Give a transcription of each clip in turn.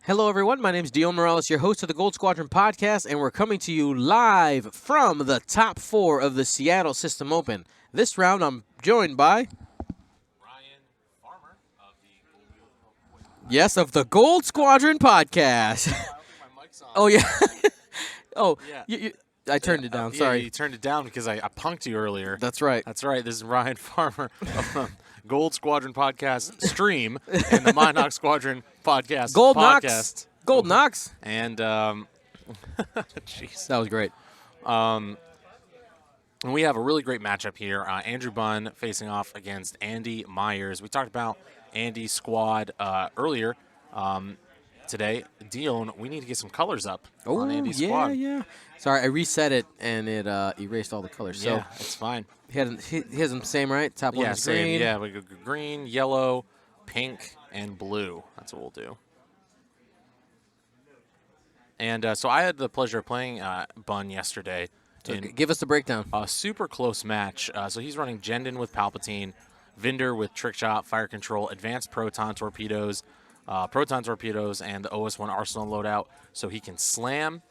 Hello, everyone. My name is Dion Morales, your host of the Gold Squadron podcast, and we're coming to you live from the top four of the Seattle System Open. This round, I'm joined by Ryan Farmer of the of the Gold Squadron podcast. My mic's on. Oh yeah. Oh Yeah. I turned it down. Yeah, Sorry. you turned it down because I punked you earlier. That's right. That's right. This is Ryan Farmer of the Gold Squadron podcast stream and the Monarch Squadron podcast Gold podcast. Knox. Gold Knox. And jeez. That was great. And we have a really great matchup here. Andrew Bunn facing off against Andy Myers. We talked about Andy's squad earlier today. Dion, we need to get some colors up on Andy's squad. Yeah. Sorry, I reset it and it erased all the colors. Yeah, So it's fine. he has them same, right? Top one Yeah, is same. green. Yeah, we go green, yellow, pink, and blue. That's what we'll do. And so I had the pleasure of playing Bunn yesterday So in give us the breakdown. a super close match. So he's running Jendon with Palpatine, Vinder with Trick Shot, Fire Control, Advanced Proton Torpedoes, and the OS1 Arsenal loadout, so he can slam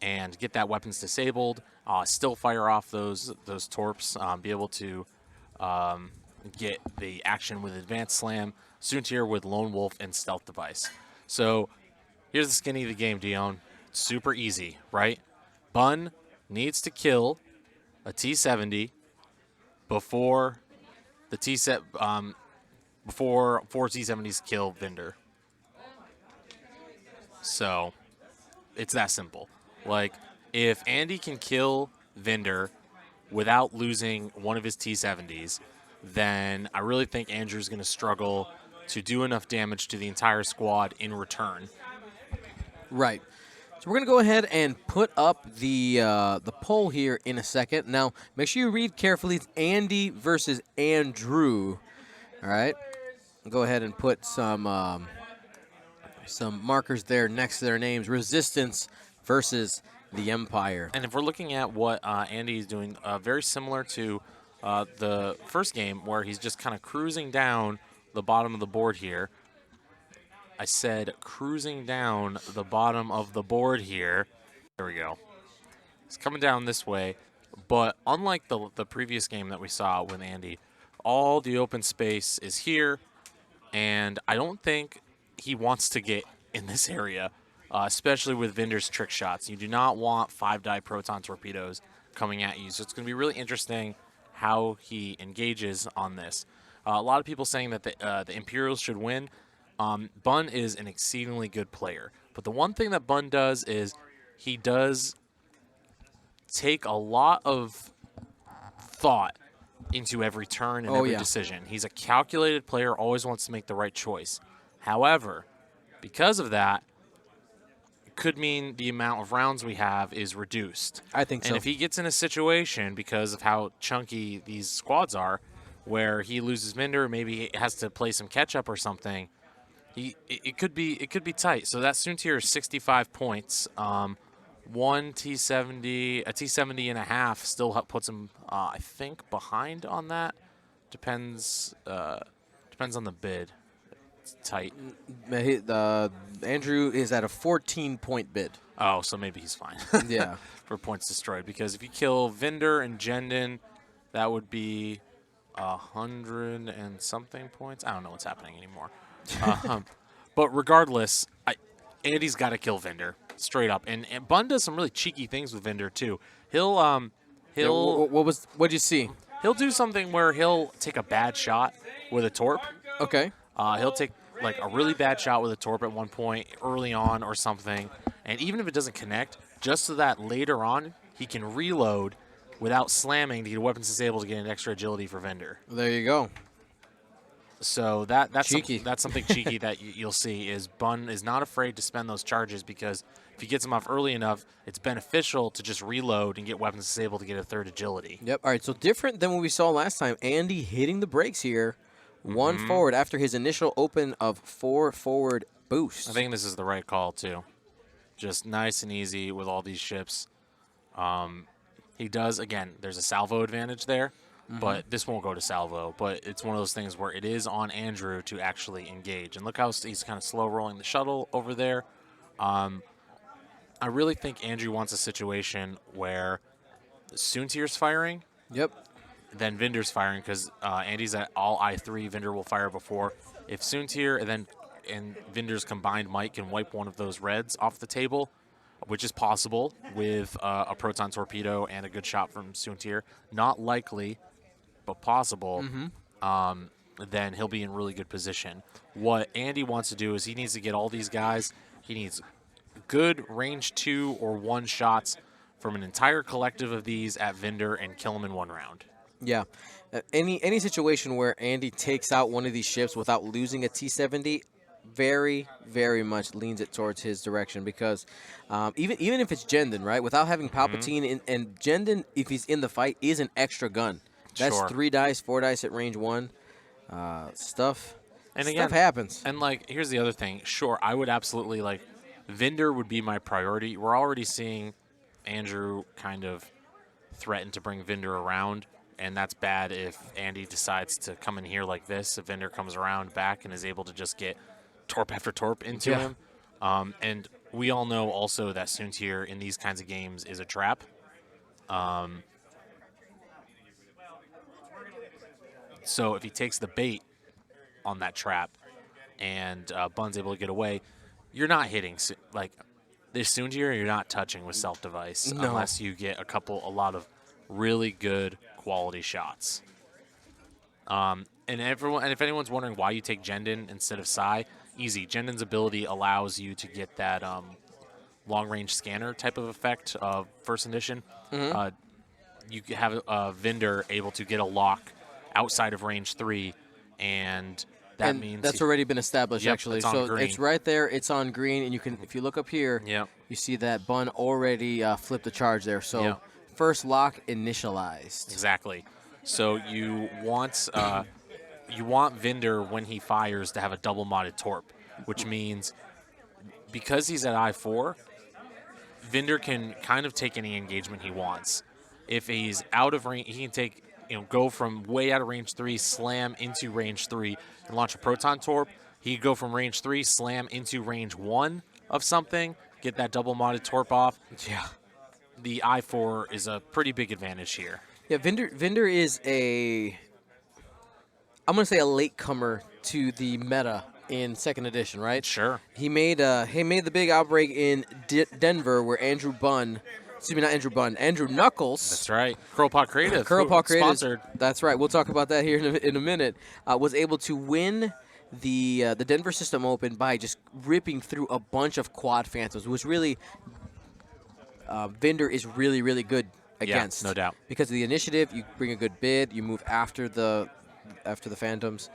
and get that weapons disabled, still fire off those torps, be able to get the action with Advanced Slam, Soontir with Lone Wolf and Stealth Device. So here's the skinny of the game, Dion. Super easy, right? Bunn needs to kill a T-70 before the before 4 T-70s kill Vinder. So it's that simple. Like, if Andy can kill Vinder without losing one of his T-70s, then I really think Andrew's going to struggle to do enough damage to the entire squad in return. Right. So we're going to go ahead and put up the poll here in a second. Now, make sure you read carefully. It's Andy versus Andrew. All right. Go ahead and put some markers there next to their names. Resistance versus the Empire. And if we're looking at what Andy is doing, very similar to the first game where he's just kind of cruising down the bottom of the board here. I said cruising down the bottom of the board here. There we go. It's coming down this way. But unlike the previous game that we saw with Andy, all the open space is here. And I don't think he wants to get in this area, especially with Vinder's trick shots. You do not want 5-die proton torpedoes coming at you. So it's going to be really interesting how he engages on this. A lot of people saying that the Imperials should win. Bunn is an exceedingly good player. But the one thing that Bunn does is he does take a lot of thought into every turn and every decision. He's a calculated player, always wants to make the right choice. However, because of that, it could mean the amount of rounds we have is reduced. I think so. And if he gets in a situation, because of how chunky these squads are, where he loses Vinder, maybe he has to play some catch-up or something, it could be tight. So that Soontir is 65 points. One T-70, a T-70 and a half still puts him, I think, behind on that. Depends on the bid. It's tight. Andrew is at a 14-point bid. Oh, so maybe he's fine. Yeah. For points destroyed. Because if you kill Vinder and Jendon, that would be 100 and something points. I don't know what's happening anymore. But regardless, Andy's got to kill Vinder straight up. And Bunn does some really cheeky things with Vinder too. What'd you see? He'll do something where he'll take a bad shot with a torp. Okay. He'll take like a really bad shot with a torp at one point early on or something. And even if it doesn't connect, just so that later on he can reload without slamming to get weapons disabled to get an extra agility for Vinder. There you go. So that's cheeky. That's something cheeky that you'll see is Bunn is not afraid to spend those charges because if he gets them off early enough, it's beneficial to just reload and get weapons disabled to get a third agility. Yep. All right. So different than what we saw last time. Andy hitting the brakes here. One forward after his initial open of 4 forward boosts. I think this is the right call too. Just nice and easy with all these ships. He does, again, there's a salvo advantage there. But this won't go to salvo. But it's one of those things where it is on Andrew to actually engage. And look how he's kind of slow rolling the shuttle over there. I really think Andrew wants a situation where Soontir's firing, Yep. then Vinder's firing because Andy's at all I3. Vinder will fire before. If Soontir and Vinder's combined might can wipe one of those reds off the table, which is possible with a proton torpedo and a good shot from Soontir. Not likely, but possible. Then he'll be in really good position. What Andy wants to do is he needs to get all these guys. He needs good range 2 or 1 shots from an entire collective of these at Vinder and kill them in 1 round. Yeah. Any situation where Andy takes out one of these ships without losing a T-70 very, very much leans it towards his direction because even if it's Jendon, right, without having Palpatine, and Jendon, if he's in the fight, is an extra gun. That's Sure. 3 dice, 4 dice at range 1. Stuff Again, happens. And, like, here's the other thing. Sure, I would absolutely, like, Vinder would be my priority. We're already seeing Andrew kind of threaten to bring Vinder around, and that's bad if Andy decides to come in here like this. If Vinder comes around back and is able to just get torp after torp into him. And we all know also that Soontir in these kinds of games is a trap. So if he takes the bait on that trap and Bunn's able to get away, you're not hitting. Like, this Soontir, you're not touching with self-device unless you get a lot of really good quality shots. And if anyone's wondering why you take Jendon instead of Psy, easy. Jendon's ability allows you to get that long-range scanner type of effect of first edition. You have a Vinder able to get a lock outside of range 3, and that means that's already been established. Yep, actually, it's on so green. it's right there. It's on green, and you can, if you look up here, you see that Bunn already flipped the charge there. So first lock initialized. Exactly. So you want Vinder when he fires to have a double modded torp, which means because he's at I4, Vinder can kind of take any engagement he wants. If he's out of range, he can take, go from way out of range 3, slam into range 3, and launch a proton torp. He could go from range 3, slam into range 1 of something, get that double modded torp off. Yeah. The I4 is a pretty big advantage here. Yeah, Vinder is I'm going to say a latecomer to the meta in second edition, right? Sure. He made the big outbreak in Denver where Andrew Knuckles. That's right. Paw Creatives. Paw Creatives. Sponsored. That's right. We'll talk about that here in a minute. Was able to win the Denver System Open by just ripping through a bunch of quad phantoms, which really Vinder is really, really good against. Yeah, no doubt. Because of the initiative, you bring a good bid, you move after the phantoms.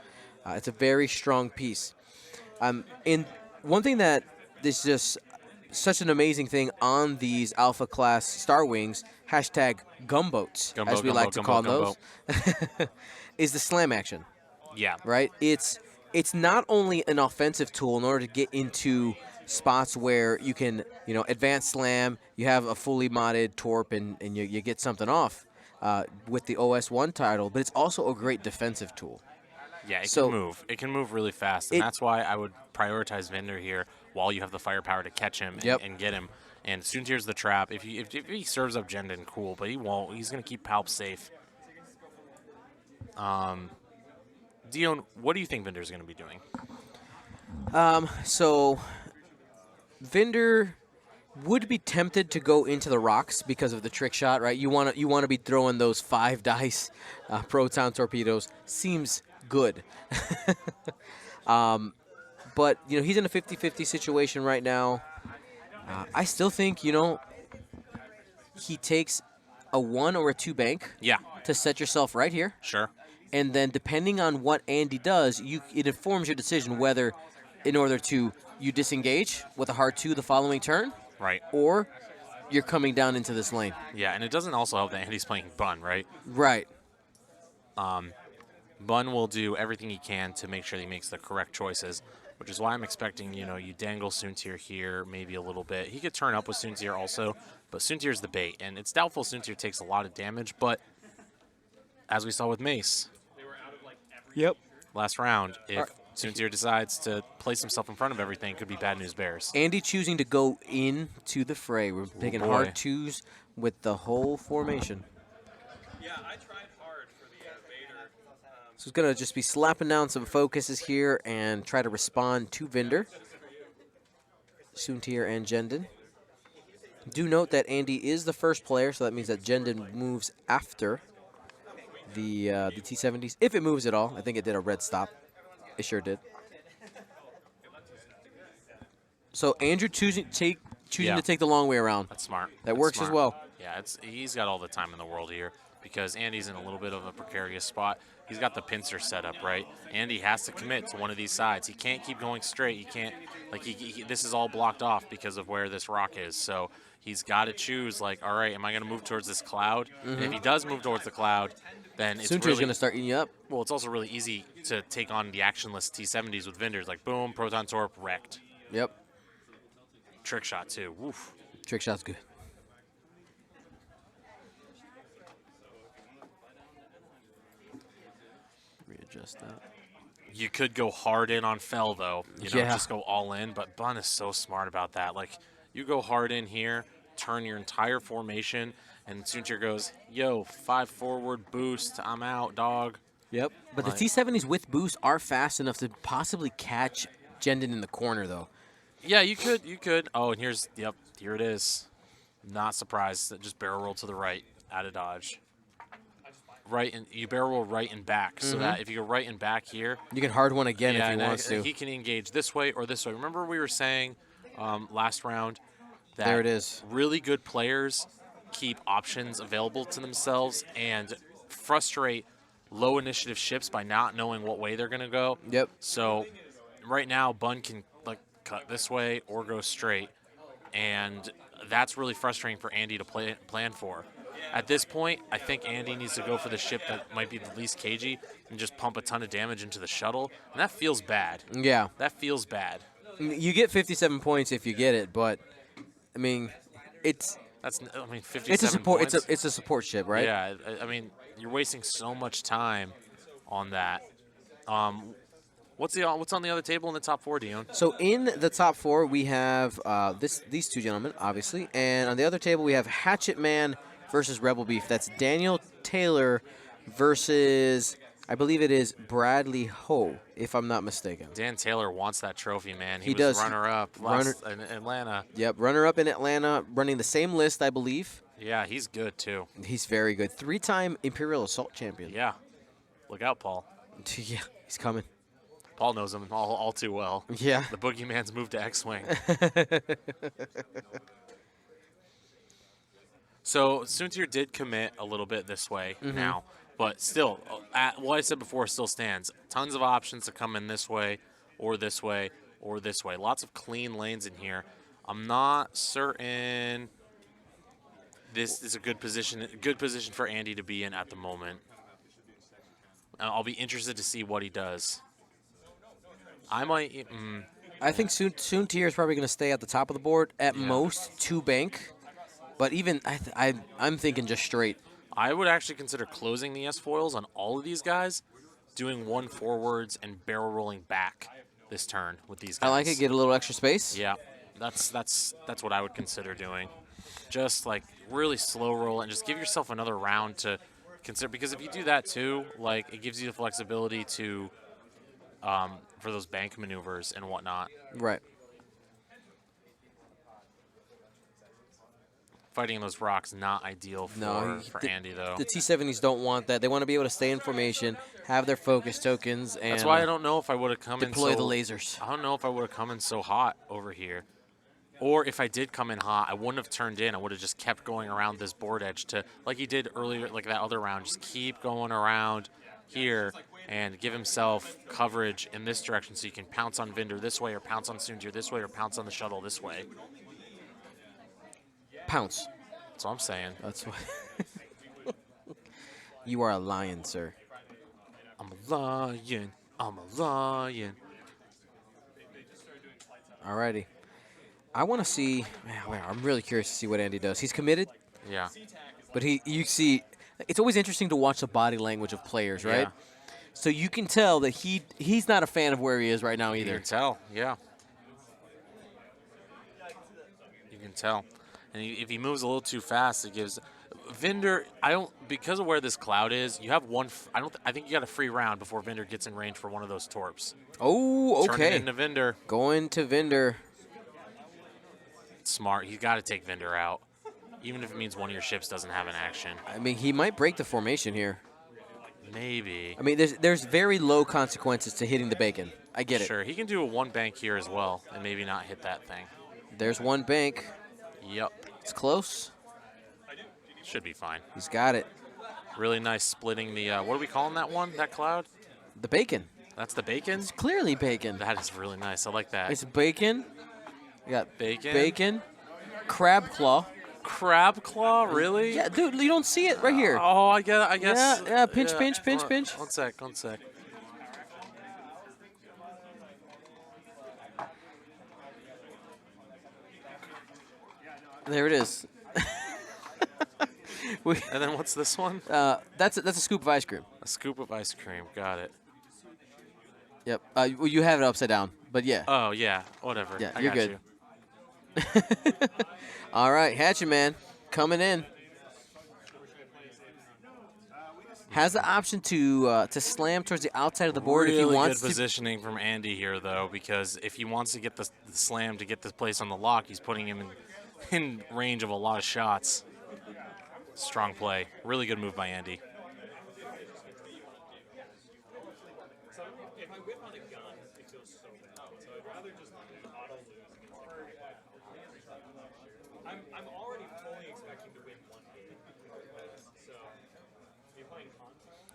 It's a very strong piece. And one thing that is just such an amazing thing on these Alpha class Star Wings, hashtag gumboats, as we like to call those, is the slam action. Yeah. Right? It's not only an offensive tool in order to get into spots where you can, advance slam, you have a fully modded torp, and you get something off with the OS1 title, but it's also a great defensive tool. Yeah, it can move. It can move really fast, and that's why I would prioritize Vinder here while you have the firepower to catch him and get him. And Soontir's the trap. If he serves up Jendon, cool, but he won't. He's going to keep Palp safe. Dion, what do you think Vinder's going to be doing? So Vinder would be tempted to go into the rocks because of the trick shot, right? You want to be throwing those 5 dice proton torpedoes. Seems good. But he's in a 50-50 situation right now. I still think he takes a 1 or a 2 bank. Yeah. To set yourself right here. Sure. And then depending on what Andy does, it informs your decision whether, in order to you disengage with a hard 2 the following turn, right, or you're coming down into this lane. Yeah, and it doesn't also help that Andy's playing Bunn, right? Right. Bunn will do everything he can to make sure he makes the correct choices, which is why I'm expecting, you dangle Soontir here maybe a little bit. He could turn up with Soontir also, but Soontir's the bait, and it's doubtful Soontir takes a lot of damage, but as we saw with Mace, yep, last round, if Soontier decides to place himself in front of everything. Could be bad news bears. Andy choosing to go into the fray. We're picking boy. hard twos with the whole formation. Yeah, I tried hard for the Vader. So he's going to just be slapping down some focuses here and try to respond to Vinder. Soontier and Jendon. Do note that Andy is the first player, so that means that Jendon moves after the T70s. If it moves at all. I think it did a red stop. It sure did. So Andrew choosing to take the long way around. That's smart. That works as well. Yeah, he's got all the time in the world here because Andy's in a little bit of a precarious spot. He's got the pincer set up, right? Andy has to commit to one of these sides. He can't keep going straight. He can't, like, this is all blocked off because of where this rock is. So he's got to choose, like, all right, am I going to move towards this cloud? And if he does move towards the cloud, then it's Soontir's going to start eating you up. Well, it's also really easy to take on the actionless T70s with Vinders. Like, boom, Proton Torp, wrecked. Yep. Trick shot, too. Woof. Trick shot's good. Readjust that. You could go hard in on Fell, though. You know, Yeah. just go all in. But Bunn is so smart about that. Like, you go hard in here, turn your entire formation, and Soontier goes, yo, 5 forward boost. I'm out, dog. Yep. But Right. the T70s with boost are fast enough to possibly catch Jendon in the corner, though. Yeah, you could. You could. Oh, and here it is. Not surprised. That just barrel roll to the right, out of dodge. Right, and you barrel roll right and back, so that if you go right and back here, You can hard one again yeah, if and he wants to. he can engage this way or this way. Remember we were saying last round that There it is. really good players keep options available to themselves and frustrate low initiative ships by not knowing what way they're going to go. Yep. So right now, Bunn can like cut this way or go straight, and that's really frustrating for Andy to plan for. At this point, I think Andy needs to go for the ship that might be the least cagey and just pump a ton of damage into the shuttle, and that feels bad. Yeah. That feels bad. You get 57 points if you get it, but I mean, it's 57 a support. points. It's a support ship, right? Yeah, I mean, you're wasting so much time on that. What's on the other table in the top 4, Dion? So in the top 4, we have these two gentlemen, obviously, and on the other table we have Hatchet Man versus Rebel Beef. That's Daniel Taylor versus, I believe it is Bradley Ho, if I'm not mistaken. Dan Taylor wants that trophy, man. He was does. runner-up in Atlanta. Yep, runner-up in Atlanta, running the same list, I believe. Yeah, he's good, too. He's very good. 3-time Imperial Assault champion. Yeah. Look out, Paul. Yeah, he's coming. Paul knows him all too well. Yeah. The boogeyman's moved to X-Wing. So Soontier did commit a little bit this way now, but still, what I said before still stands. Tons of options to come in this way, or this way, or this way. Lots of clean lanes in here. I'm not certain this is a good position for Andy to be in at the moment. I'll be interested to see what he does. I might. I think Soontier is probably going to stay at the top of the board, at most 2 bank. But even I'm thinking just straight. I would actually consider closing the S-foils on all of these guys, doing 1 forwards and barrel rolling back this turn with these guys. I like it. Get a little extra space. Yeah, that's what I would consider doing. Just like really slow roll and just give yourself another round to consider, because if you do that too, like it gives you the flexibility to for those bank maneuvers and whatnot. Right. Fighting in those rocks not ideal for Andy though. The T70s don't want that. They want to be able to stay in formation, have their focus tokens, and That's why I don't know if I would have come deploy in the so, lasers. I don't know if I would have come in so hot over here. Or if I did come in hot, I wouldn't have turned in. I would have just kept going around this board edge to, like he did earlier, like that other round, just keep going around here and give himself coverage in this direction so you can pounce on Vinder this way or pounce on Soontier this way or pounce on the shuttle this way. Pounce. That's what I'm saying. That's why. You are a lion, sir. I'm a lion. I'm a lion. Alrighty. I want to see. Man, I'm really curious to see what Andy does. He's committed, Yeah. but you see, it's always interesting to watch the body language of players, right? Yeah. So you can tell that he's not a fan of where he is right now You either. can tell, yeah. You can tell. And if he moves a little too fast, it gives Vinder. I don't because of where this cloud is. You have one. I think you got a free round before Vinder gets in range for one of those torps. Oh, Turn it okay. into Vinder. Going to Vinder. Smart. He's got to take Vinder out, even if it means one of your ships doesn't have an action. I mean, he might break the formation here. Maybe. I mean, there's very low consequences to hitting the bacon. I get it. Sure, he can do a one bank here as well, and maybe not hit that thing. There's one bank. Yep. It's close. Should be fine. He's got it. Really nice splitting the, what are we calling that one, that cloud? The bacon. That's the bacon? It's clearly bacon. That is really nice. I like that. It's bacon. You got Bacon? bacon, crab claw. Crab claw, really? Yeah, dude, you don't see it right here. Oh, I guess. Yeah, pinch, pinch, pinch, Hold on, pinch. One sec. There it is. And then what's this one? That's a scoop of ice cream. A scoop of ice cream. Got it. Yep. Well, you have it upside down, but yeah. Oh, yeah. Whatever. Yeah, I you're got good. you. All right, Hatchet Man coming in. Has the option to slam towards the outside of the board Really if he wants good to. positioning from Andy here, though, because if he wants to get the slam to get this place on the lock, he's putting him in range of a lot of shots. Strong play. Really good move by Andy. So if I whip on a gun, it feels so loud. So I'd rather just auto lose. I'm already fully expecting to win one game. So are you playing contact?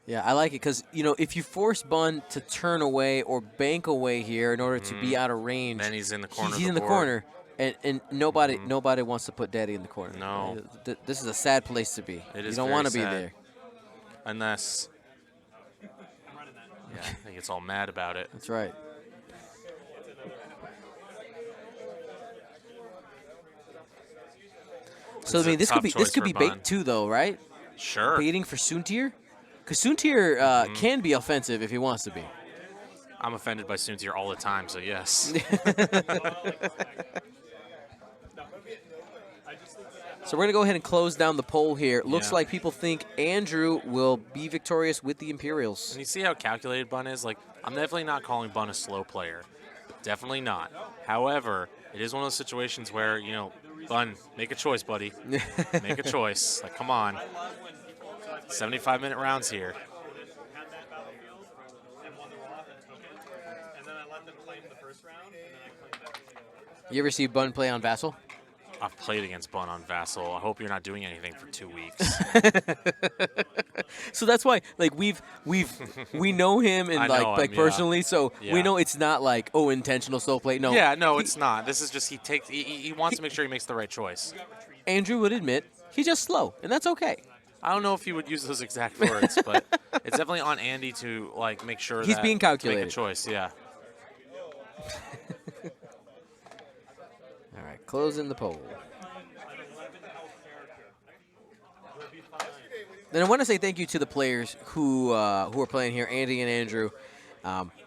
Yeah, I like it because, if you force Bunn to turn away or bank away here in order to be out of range, Then he's in the corner. he's of in the the board. corner. And nobody wants to put Daddy in the corner. No. This is a sad place to be. It You is don't very want to be sad. there. Unless, yeah, he gets all mad about it. That's right. So, I It's a mean, this tough could choice be for bait Bunn. too, though, right? Sure. Baiting for Soontir? Because Soontir can be offensive if he wants to be. I'm offended by Soontir all the time, so yes. So we're going to go ahead and close down the poll here. Looks Yeah. like people think Andrew will be victorious with the Imperials. And you see how calculated Bunn is? Like, I'm definitely not calling Bunn a slow player. Definitely not. However, it is one of those situations where, Bunn, make a choice, buddy. Make a choice. Like, come on. 75-minute rounds here. Had that battlefield and won the Roth and took it. And then I let them claim the first round, and then I claimed everything. You ever see Bunn play on Vassal? I've played against Bunn on Vassal. I hope you're not doing anything for 2 weeks. So that's why, like, we know him and I know him, yeah. personally, so we Yeah. know it's not like intentional slow play. No. Yeah, no, it's not. This is just he wants to make sure he makes the right choice. Andrew would admit he's just slow, and that's okay. I don't know if he would use those exact words, but it's definitely on Andy to make sure He's that being to make calculated. a choice. Yeah. All right, closing the poll. Then I want to say thank you to the players who are playing here, Andy and Andrew.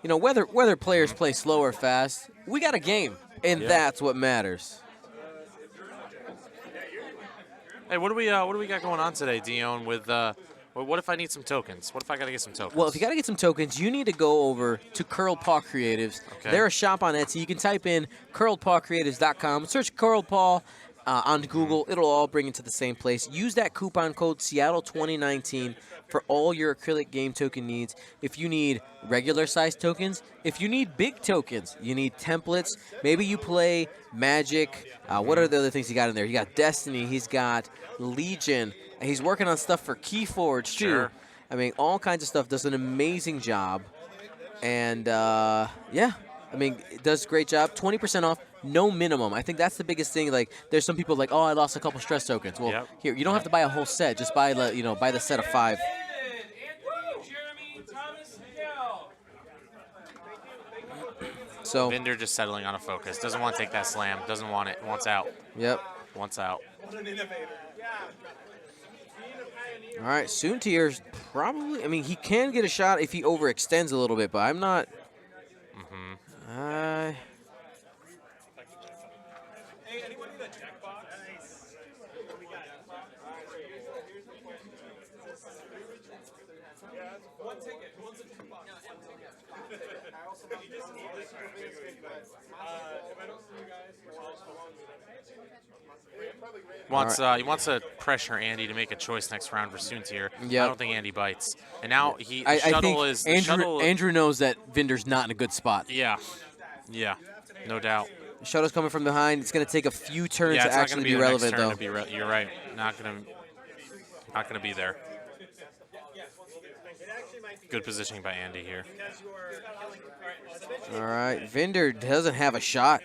Whether players play slow or fast, we got a game, and Yeah. that's what matters. Hey, what do we got going on today, Dion? With what if I need some tokens? What if I got to get some tokens? Well, if you got to get some tokens, you need to go over to Curled Paw Creatives. Okay. They're a shop on Etsy. You can type in curledpawcreatives.com, search Curled Paw on Google. It'll all bring you to the same place. Use that coupon code Seattle2019 for all your acrylic game token needs. If you need regular size tokens, if you need big tokens, you need templates. Maybe you play Magic. What are the other things he got in there? He got Destiny. He's got Legion. He's working on stuff for Keyforge, too. Sure. I mean, all kinds of stuff. Does an amazing job. And, yeah, I mean, it does a great job. 20% off, no minimum. I think that's the biggest thing. Like, there's some people like, oh, I lost a couple stress tokens. Well, Yep. here, you don't have to buy a whole set. Just buy buy the set of 5. Jeremy, Thomas, Miguel. So, Vinder just settling on a focus. Doesn't want to take that slam. Doesn't want it. Wants out. yep. Wants out. All right, Soontir's probably. I mean, he can get a shot if he overextends a little bit, but I'm not. Hey, anyone need a checkbox? One ticket. Who wants a checkbox? If I don't see you guys, He wants to pressure Andy to make a choice next round for Soontir. Yep. I don't think Andy bites. And now the I shuttle think is the Andrew shuttle. Andrew knows that Vinder's not in a good spot. Yeah, no doubt. The shuttle's coming from behind. It's going to take a few turns Yeah, to it's not actually going to be be the relevant, next turn though. to be you're right. Not gonna be there. Good positioning by Andy here. All right, Vinder doesn't have a shot.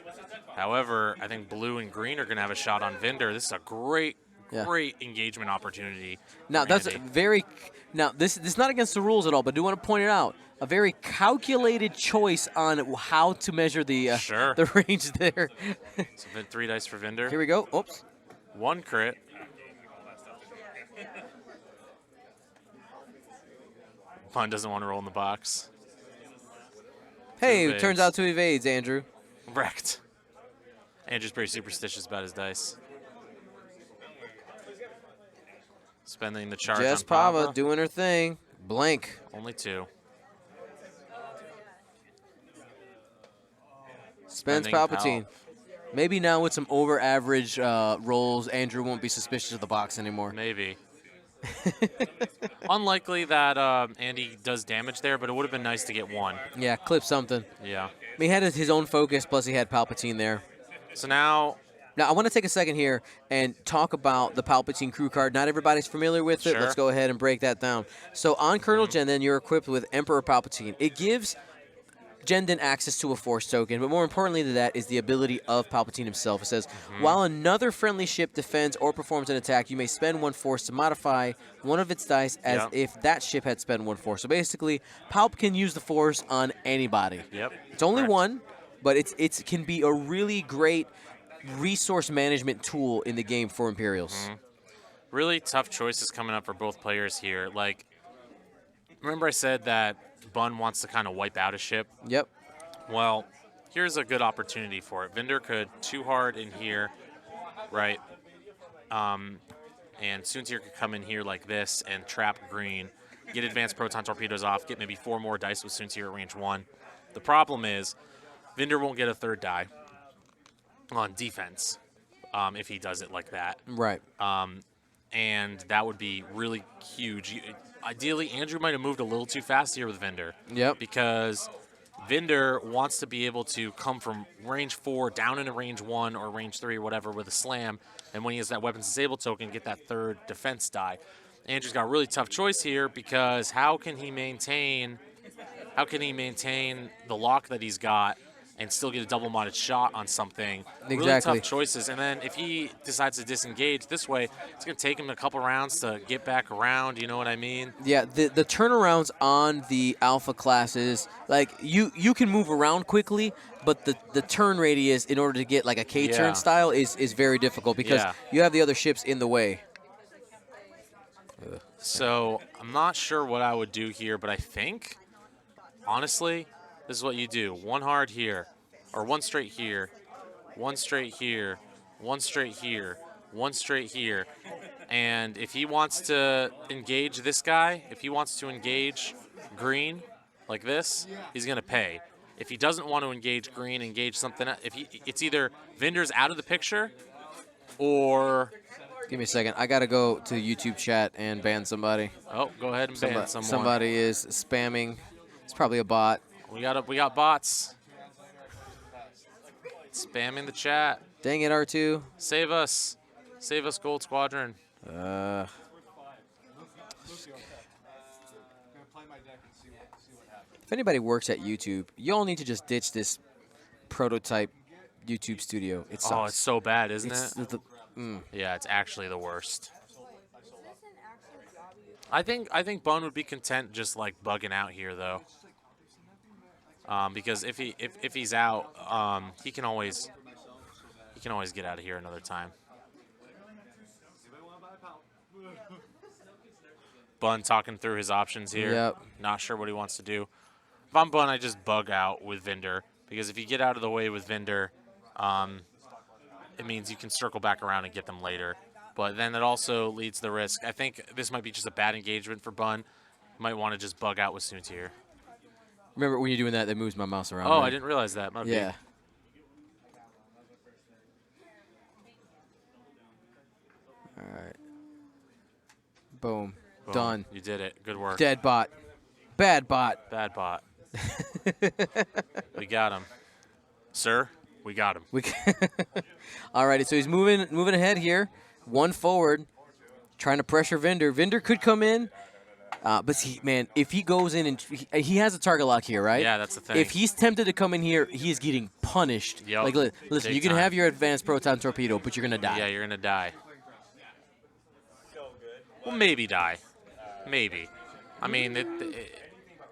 However, I think blue and green are going to have a shot on Vinder. This is a great Yeah. engagement opportunity. Now for that's Andy. very. Now this is not against the rules at all, but I do want to point it out. A very calculated choice on how to measure the Sure. the range there. So then 3 dice for Vinder. Here we go. Oops. 1 crit. Bunn doesn't want to roll in the box. Hey, it evades. turns out 2 evades, Andrew. Wrecked. Andrew's pretty superstitious about his dice. Spending the charge Jess on Pava Pava. doing her thing. Blank. Only 2. Spends Spending Palpatine. Maybe now with some over-average rolls, Andrew won't be suspicious of the box anymore. Maybe. Unlikely that Andy does damage there, but it would have been nice to get 1. Yeah, clip something. Yeah. I mean, he had his own focus, plus he had Palpatine there. So now, Now, I want to take a second here and talk about the Palpatine crew card. Not everybody's familiar with it. Sure. Let's go ahead and break that down. So on Colonel Jendon, you're equipped with Emperor Palpatine. It gives Jendon access to a Force token, but more importantly than that is the ability of Palpatine himself. It says, while another friendly ship defends or performs an attack, you may spend 1 Force to modify one of its dice as Yep. if that ship had spent 1 Force. So basically, Palp can use the Force on anybody. yep. It's only Correct. 1, but it can be a really great resource management tool in the game for Imperials. Really tough choices coming up for both players here. Like, remember I said that Bunn wants to kind of wipe out a ship? Yep. Well, here's a good opportunity for it. Vinder could 2 hard in here, right? And Soontir could come in here like this and trap green, get advanced proton torpedoes off, get maybe 4 more dice with Soontir at range 1. The problem is Vinder won't get a 3rd die on defense if he does it like that. Right. And that would be really huge. Ideally, Andrew might have moved a little too fast here with Vinder. Yep. Because Vinder wants to be able to come from range 4 down into range 1 or range 3 or whatever with a slam, and when he has that weapons disabled token, get that 3rd defense die. Andrew's got a really tough choice here because how can he maintain the lock that he's got and still get a double-modded shot on something? Really Exactly. tough choices. And then if he decides to disengage this way, it's going to take him a couple rounds to get back around. You know what I mean? Yeah, the turnarounds on the alpha classes, like you can move around quickly, but the turn radius in order to get like a K-turn Yeah. style is very difficult because Yeah. you have the other ships in the way. So I'm not sure what I would do here, but I think, honestly, this is what you do. 1 hard here, or 1 straight here, 1 straight here, 1 straight here, 1 straight here. And if he wants to engage this guy, if he wants to engage green like this, he's going to pay. If he doesn't want to engage green, engage something, it's either Vinder's out of the picture or... Give me a second. I got to go to YouTube chat and ban somebody. Oh, go ahead and ban someone. Somebody is spamming. It's probably a bot. We got bots spamming the chat. Dang it, R2. Save us, Gold Squadron. Uh, if anybody works at YouTube, y'all need to just ditch this prototype YouTube studio. It sucks. Oh, it's so bad, isn't It's it? the- Yeah, it's actually the worst. I think Bunn would be content just like bugging out here though, because if he's out, he can always get out of here another time. Bunn talking through his options here. Yep. Not sure what he wants to do. If I'm Bunn, I just bug out with Vinder, because if you get out of the way with Vinder, it means you can circle back around and get them later. But then it also leads the risk. I think this might be just a bad engagement for Bunn. Might want to just bug out with Soontier. Remember when you're doing that moves my mouse around. Oh, right? I didn't realize that. My Yeah. bad. All right. Boom. Boom. Done. You did it. Good work. Dead bot. Bad bot. Bad bot. We got him. Sir, we got him. Alrighty, so he's moving ahead here. One forward, trying to pressure Vinder. Vinder could come in, but man, if he goes in and he has a target lock here, right? Yeah, that's the thing. If he's tempted to come in here, he is getting punished. Yep. Like, listen, Big you can time. have your advanced proton torpedo, but you're gonna die. Yeah, you're gonna die. Well, maybe die. Maybe. I mean,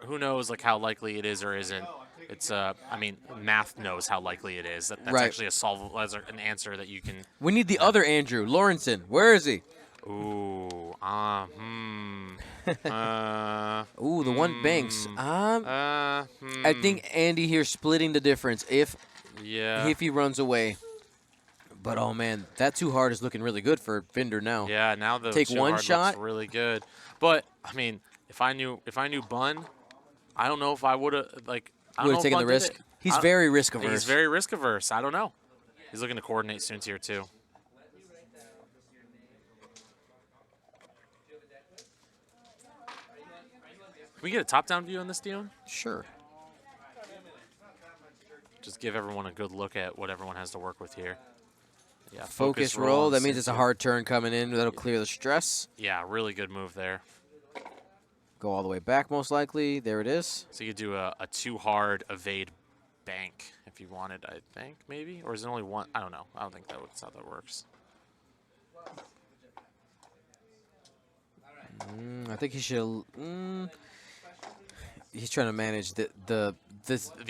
who knows like how likely it is or isn't. It's I mean, math knows how likely it is. That's Right. actually a solvable, as an answer that you can. We need the other Andrew Lawrenson. Where is he? Ooh, Ooh, the one Banks. I think Andy here splitting the difference if yeah. he runs away. But oh man, that too hard is looking really good for Vinder now. Yeah, now the Take too one hard shot. looks really good. But I mean, if I knew Bunn, I don't know if I would have like. I Would don't have know taken if the Bunn did risk. it. He's I- very risk averse. He's very risk averse. I don't know. He's looking to coordinate Soontier too. Can we get a top-down view on this, Dion? Sure. Just give everyone a good look at what everyone has to work with here. Yeah, Focus roll. on That means it's a Soontier. hard turn coming in. That'll clear the stress. Yeah, really good move there. Go all the way back, most likely. There it is. So you could do a too hard evade bank if you wanted, I think, maybe? Or is it only one? I don't know. I don't think that's how that works. I think he should. He's trying to manage the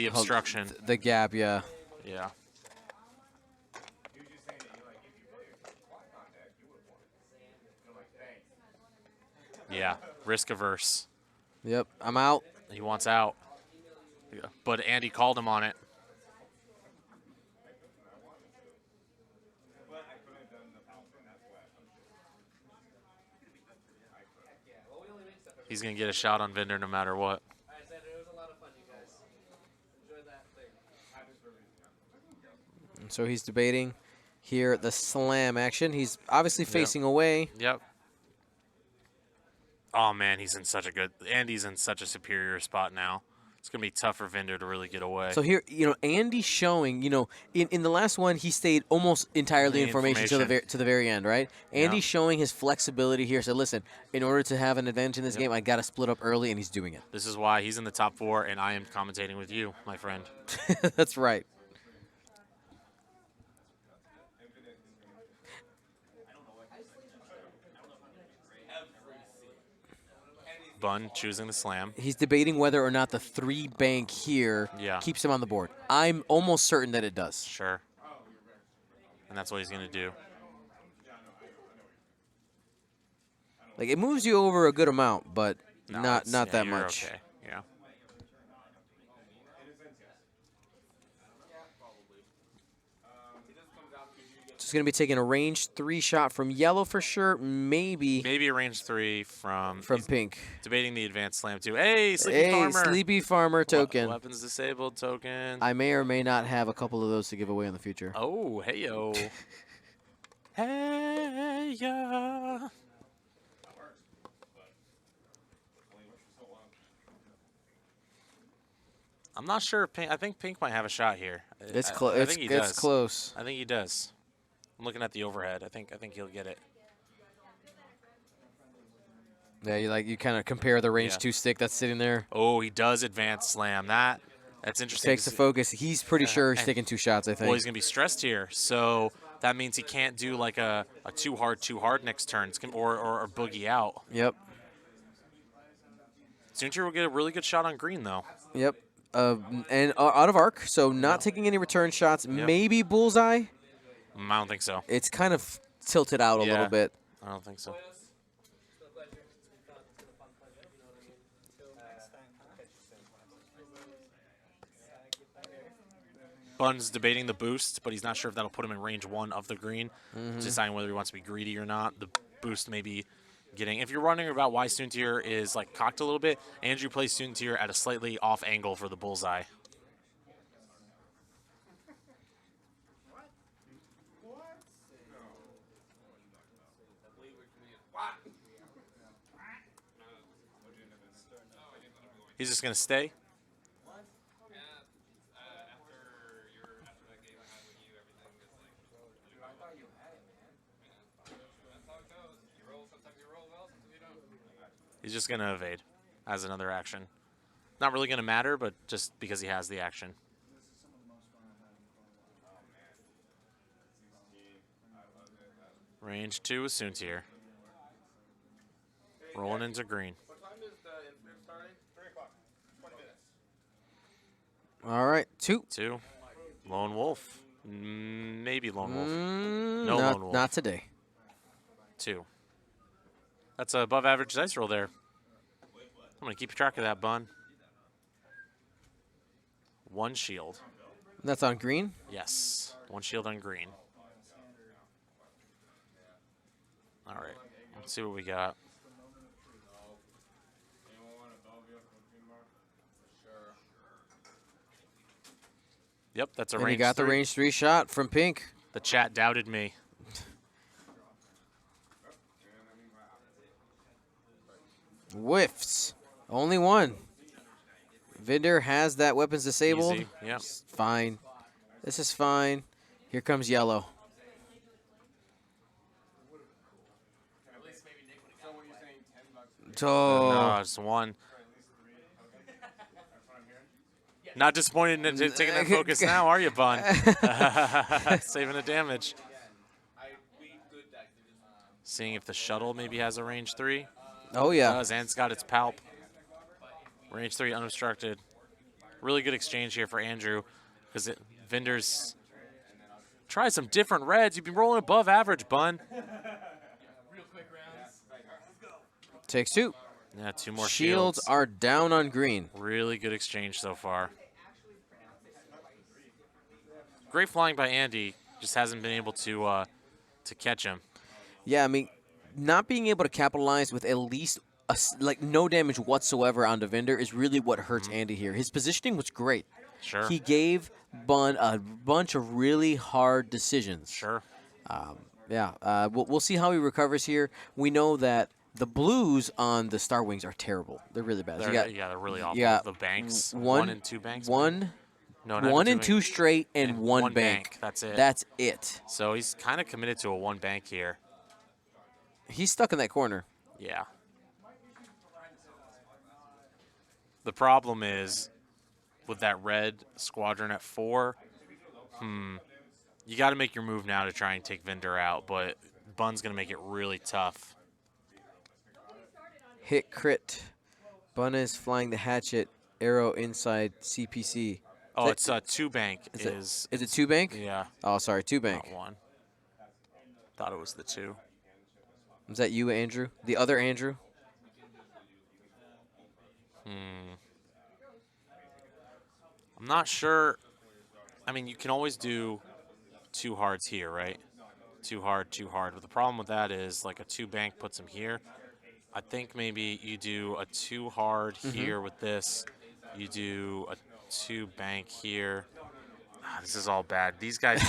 obstruction. the gap. Yeah. Yeah. Yeah, risk averse. Yep. I'm out. He wants out. Yeah. But Andy called him on it. He's going to get a shot on Vinder no matter what. So he's debating here the slam action. He's obviously facing away. Yep. Oh, man, Andy's in such a superior spot now. It's going to be tough for Vinder to really get away. So here, Andy's showing, in the last one, he stayed almost entirely in formation to the very end, right? Andy's showing his flexibility here. So listen, in order to have an advantage in this game, I got to split up early, and he's doing it. This is why he's in the top 4, and I am commentating with you, my friend. That's right. Bunn choosing the slam. He's debating whether or not the 3 bank here keeps him on the board. I'm almost certain that it does. Sure. And that's what he's going to do. Like, it moves you over a good amount, but No, not that you're much. Okay. Yeah. Just going to be taking a range 3 shot from yellow for sure. Maybe a range 3 from from pink. Debating the advanced slam too. Hey, Sleepy Hey, Farmer. Sleepy Farmer token. Weapons disabled token. I may or may not have a couple of those to give away in the future. Oh, hey yo. Hey ya. I'm not sure if Pink. I think Pink might have a shot here. It's I close. think he It's does. close. I think he does. I'm looking at the overhead. I think he'll get it. Yeah, you kind of compare the range 2 stick that's sitting there. Oh, he does advance slam. That's interesting. Takes the focus. He's pretty sure he's taking 2 shots, I think. Well, he's gonna be stressed here, so that means he can't do like a too hard next turn. It's gonna, or boogie out. Yep. Soontier will get a really good shot on green though. Yep. And out of arc, so not taking any return shots. Maybe bullseye. I don't think so. It's kind of tilted out a little bit. I don't think so. Bunn's debating the boost, but he's not sure if that'll put him in range 1 of the green. Deciding whether he wants to be greedy or not. The boost may be getting. If you're wondering about why student tier is like cocked a little bit, Andrew plays student tier at a slightly off angle for the bullseye. He's just going to stay. He's just going to evade as another action. Not really going to matter, but just because he has the action. Range 2 is soon tier. Rolling into green. What time is the infinite starting? 3 o'clock. 20 minutes. All right, 2. 2. Lone Wolf. Maybe Lone Wolf. No not, Lone Wolf. Not today. 2. That's an above average dice roll there. I'm going to keep track of that, Bunn. 1 shield. That's on green? Yes. 1 shield on green. All right. Let's see what we got. Yep, that's a And range he got 3. the range 3 shot from pink. The chat doubted me. Whiffs. Only 1. Vinder has that weapons disabled. Easy. Yep. It's fine. This is fine. Here comes yellow. Oh, No, it's 1. Not disappointed in taking that focus now, are you, Bunn? Saving the damage. Seeing if the shuttle maybe has a range 3. oh yeah. Does, and it's got its palp. Range 3 unobstructed. Really good exchange here for Andrew because Vinder's try some different reds. You've been rolling above average, Bunn. Takes 2. Yeah, 2 more Shields are down on green. Really good exchange so far. Great flying by Andy. Just hasn't been able to catch him. Yeah, I mean, not being able to capitalize with at least like no damage whatsoever on Vinder is really what hurts Andy here. His positioning was great. Sure. He gave Bunn a bunch of really hard decisions. Sure. We'll see how he recovers here. We know that the blues on the Star Wings are terrible. They're really bad. They're really awful. Yeah, The banks. 1 1 and 2 banks. No, not 1 even and 2 straight and 1 bank. That's it. That's it. So he's kind of committed to a 1 bank here. He's stuck in that corner. Yeah. The problem is with that red squadron at 4, you got to make your move now to try and take Vinder out, but Bunn's going to make it really tough. Hit crit. Bunn is flying the hatchet. Arrow inside CPC. Oh, it's a 2 bank. Is it 2 bank? Yeah. Oh, sorry, 2 bank. Not 1. Thought it was the 2. Is that you, Andrew? The other Andrew? I'm not sure. I mean, you can always do 2 hards here, right? 2 hard, 2 hard. But the problem with that is, like, a 2 bank puts him here. I think maybe you do a 2 hard here with this. You do a 2 bank here. This is all bad. These guys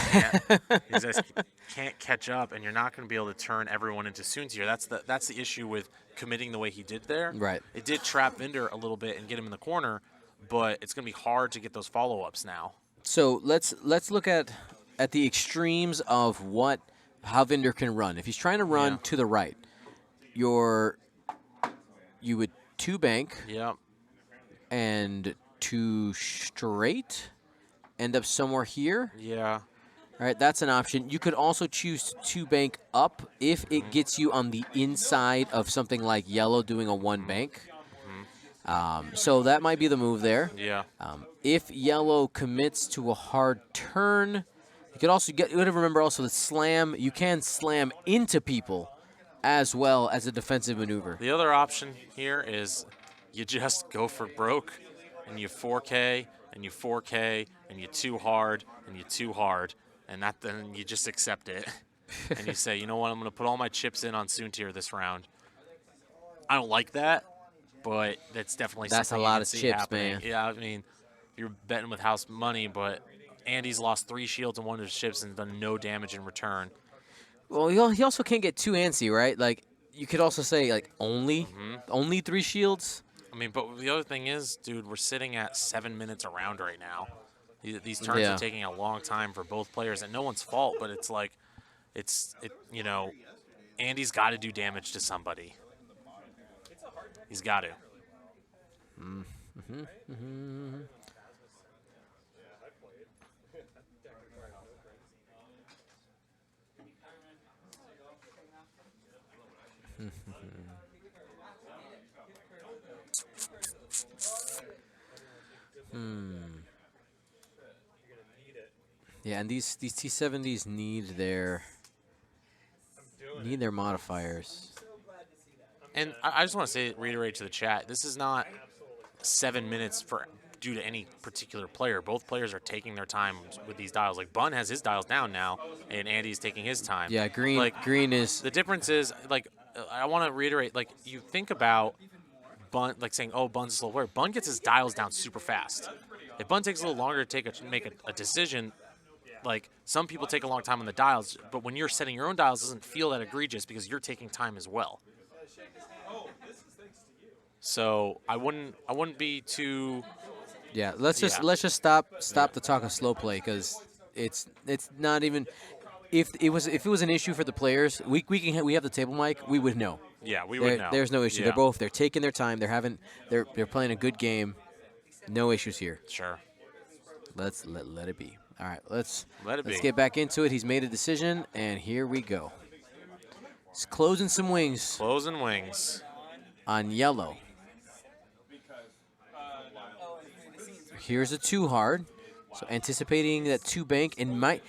can't catch up, and you're not going to be able to turn everyone into Soon tier. That's the issue with committing the way he did there. Right. It did trap Vinder a little bit and get him in the corner, but it's going to be hard to get those follow-ups now. So let's look at the extremes of how Vinder can run. If he's trying to run to the right, you would 2 bank Yep. and 2 straight. End up somewhere here. Yeah. All right, that's an option. You could also choose 2 bank up if it gets you on the inside of something like yellow doing a 1 bank. So that might be the move there. Yeah. If yellow commits to a hard turn, you could also you got to remember also the slam. You can slam into people as well as a defensive maneuver. The other option here is you just go for broke, and you 4K, and you 4K, and you too hard, and you too hard, and then you just accept it. And you say, you know what, I'm going to put all my chips in on Soontir this round. I don't like that, but that's definitely That's something a lot you can of see chips, happening. man. Yeah, I mean, you're betting with house money, but Andy's lost 3 shields and 1 of his chips and done no damage in return. Well, he also can't get too antsy, right? Like, you could also say, like, only 3 shields. I mean, but the other thing is, dude, we're sitting at 7 minutes around right now. These turns Yeah. are taking a long time for both players, and no one's fault, but it's like, you know, Andy's got to do damage to somebody. He's got to. Yeah, and these T70s need their modifiers. And I just want to reiterate to the chat, this is not 7 minutes due to any particular player. Both players are taking their time with these dials. Like, Bunn has his dials down now, and Andy's taking his time. Yeah, green is The difference is, like, I want to reiterate, like, you think about Bunn, like saying, oh, Bunn's a slow player. Bunn gets his dials down super fast. If Bunn takes a little longer to make a decision, like, some people take a long time on the dials, but when you're setting your own dials, it doesn't feel that egregious because you're taking time as well. So I wouldn't be too. Yeah, let's just stop the talk of slow play, because it's not even. If it was an issue for the players, we have the table mic, we would know. Yeah, we would know. There's no issue. Yeah. They're taking their time. They're playing a good game. No issues here. Sure. Let's let it be. All right, let's be. get back into it. He's made a decision, and here we go. He's closing some wings Closing wings. on yellow. Here's a 2 hard. So anticipating that 2 bank and might.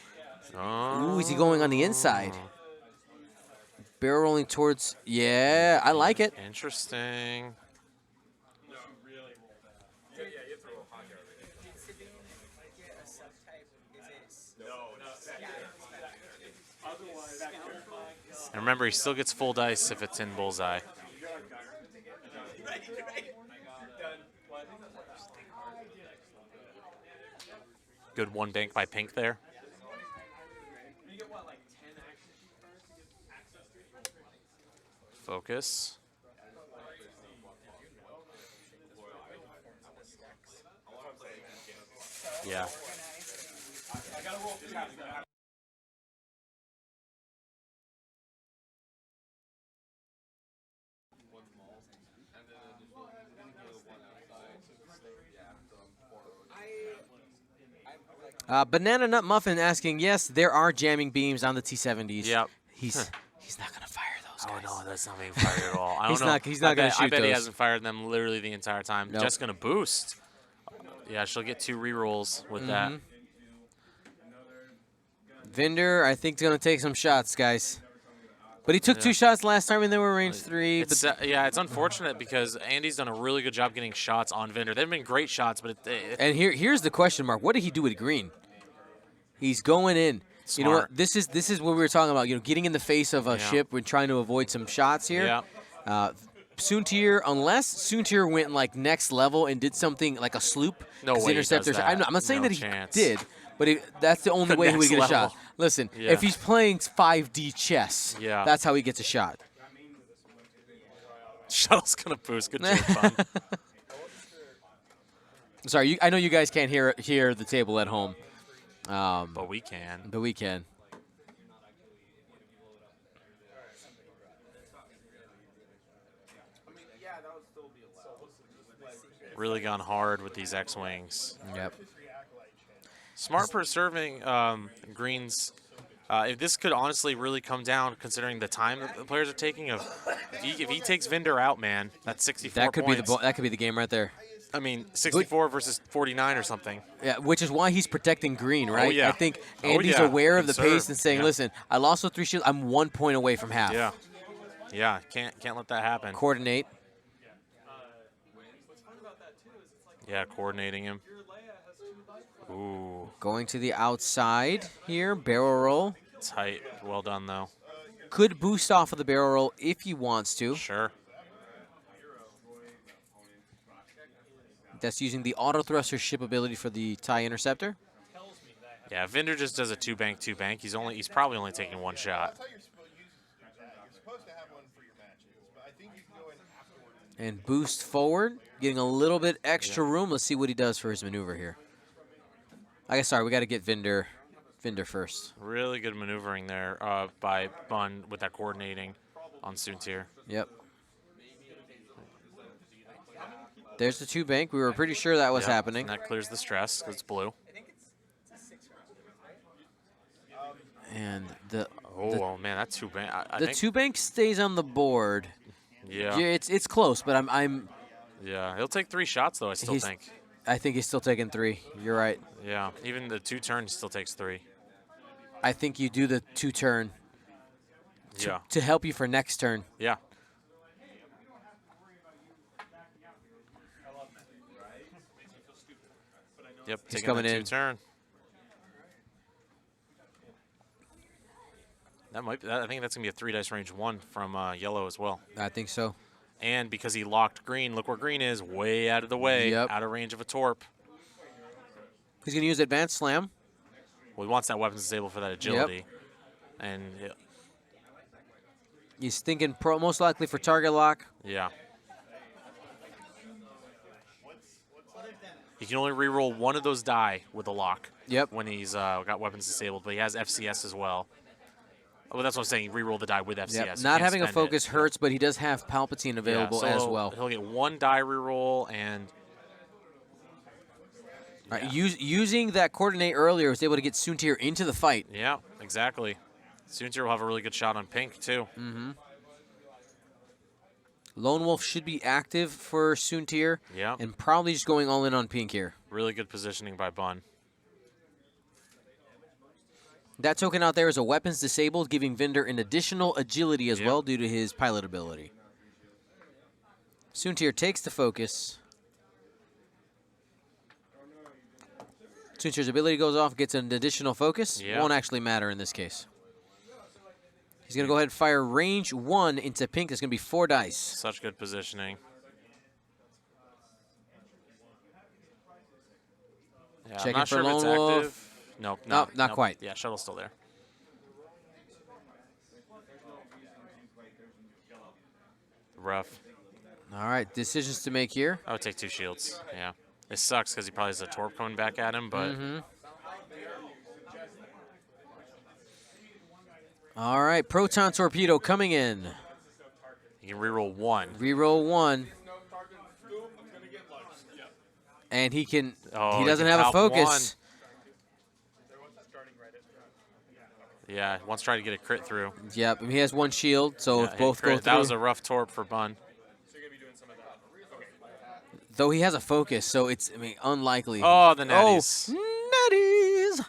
Ooh, is he going on the inside? Barrel rolling towards. Yeah, I like it. Interesting. And remember, he still gets full dice if it's in bullseye. Good 1 bank by Pink there. Focus. Yeah. Banana Nut Muffin asking, yes, there are jamming beams on the T70s. Yep. He's not gonna fire those guys. Oh no, that's not being fired at all. I don't He's know. not- he's not gonna I shoot bet he those. hasn't fired them literally the entire time. Nope. Just gonna boost. Yeah, she'll get 2 rerolls with that. Vinder, I think, is gonna take some shots, guys. But he took 2 shots last time, and they were range 3. It's, yeah, it's unfortunate because Andy's done a really good job getting shots on Vinder. They've been great shots, but And here's the question mark: what did he do with green? He's going in. Smart. You know what? This is what we were talking about. You know, getting in the face of a ship. We're trying to avoid some shots here. Yeah. Soontir, unless Soontir went like next level and did something like a sloop. No 'cause way he interceptors. does that. I'm not saying No that he chance. did, but that's the only way he would Next get a level. shot. Listen, Yeah. if he's playing 5D chess, Yeah. that's how he gets a shot. Shuttle's gonna boost. Good job, Bunn. Sorry, I know you guys can't hear the table at home, But we can. but we can. Really gone hard with these X-Wings. Yep. Smart preserving greens. If this could honestly really come down, considering the time that the players are taking. If he takes Vinder out, man, that's 64 That could points. that could be the game right there. I mean, 64 versus 49 or something. Yeah, which is why he's protecting green, right? yeah. I think Oh, Andy's yeah. aware of the Conserve. pace and saying, Yeah. "Listen, I lost with 3 shields. I'm 1 point away from half." Yeah. Yeah, can't let that happen. Coordinate. Yeah, coordinating him. Ooh. Going to the outside here, barrel roll. Tight. Well done, though. Could boost off of the barrel roll if he wants to. Sure. That's using the auto thruster ship ability for the TIE Interceptor. Yeah, Vinder just does a two bank. He's probably only taking one shot. And boost forward, getting a little bit extra room. Let's see what he does for his maneuver here. I guess, sorry, we got to get Vinder first. Really good maneuvering there by Bunn with that coordinating on Soontir. Yep. There's the two bank. We were pretty sure that was happening. And that clears the stress 'cause it's blue. And the oh man, that two bank. I the think, two bank stays on the board. Yeah. It's close, but I'm Yeah, he'll take 3 shots though. I still think. I think he's still taking 3. You're right. Yeah, even the 2 turn still takes 3. I think you do the 2 turn. To help you for next turn. Yeah. Yep, He's taking coming that in. 2 turn. That might be, I think that's gonna be a 3 dice range 1 from yellow as well. I think so. And because he locked green, look where green is, way out of the way, out of range of a torp. He's gonna use advanced slam. Well, he wants that weapons disabled for that agility. And he's thinking most likely for target lock. yeah. He can only reroll 1 of those die with a lock. Yep. When he's got weapons disabled, but he has FCS as well. Well, that's what I'm saying. Reroll the die with FCS. Yep. Not having a focus hurts, but he does have Palpatine available so as well. He'll get 1 die reroll and. Right, using that coordinate earlier, was able to get Soontir into the fight. Yeah, exactly. Soontir will have a really good shot on pink too. Mm-hmm. Lone Wolf should be active for Soontir. Yeah. And probably just going all in on pink here. Really good positioning by Bunn. That token out there is a weapons disabled, giving Vinder an additional agility as well due to his pilot ability. Soontir takes the focus. Soontir's ability goes off, gets an additional focus. Won't actually matter in this case. He's going to go ahead and fire range 1 into pink. It's going to be 4 dice. Such good positioning. Yeah, Checking I'm not for sure if it's Lone Wolf. active. Nope, not quite. Yeah, shuttle's still there. Rough. All right, decisions to make here. I would take 2 shields. Yeah. It sucks because he probably has a torp coming back at him, but. All right, Proton Torpedo coming in. You can reroll 1. Reroll 1. And he can. Oh, he doesn't have a focus. 1. Yeah, wants to try to get a crit through. Yep, and he has 1 shield, so if both go through. That was a rough torp for Bunn. Though he has a focus, so it's unlikely. Oh, the natties. Oh, natties.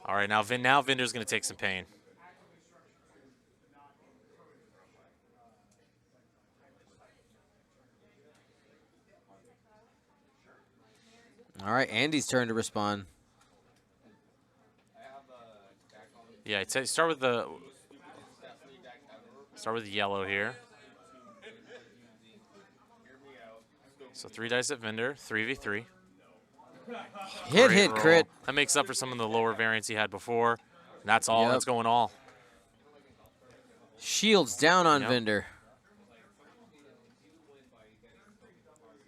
All right, now Vinder's going to take some pain. All right, Andy's turn to respond. Yeah, start with the yellow here. So 3 dice at Vinder, 3v3. Hit, crit. That makes up for some of the lower variants he had before. And that's all. That's going all. Shields down on Vinder.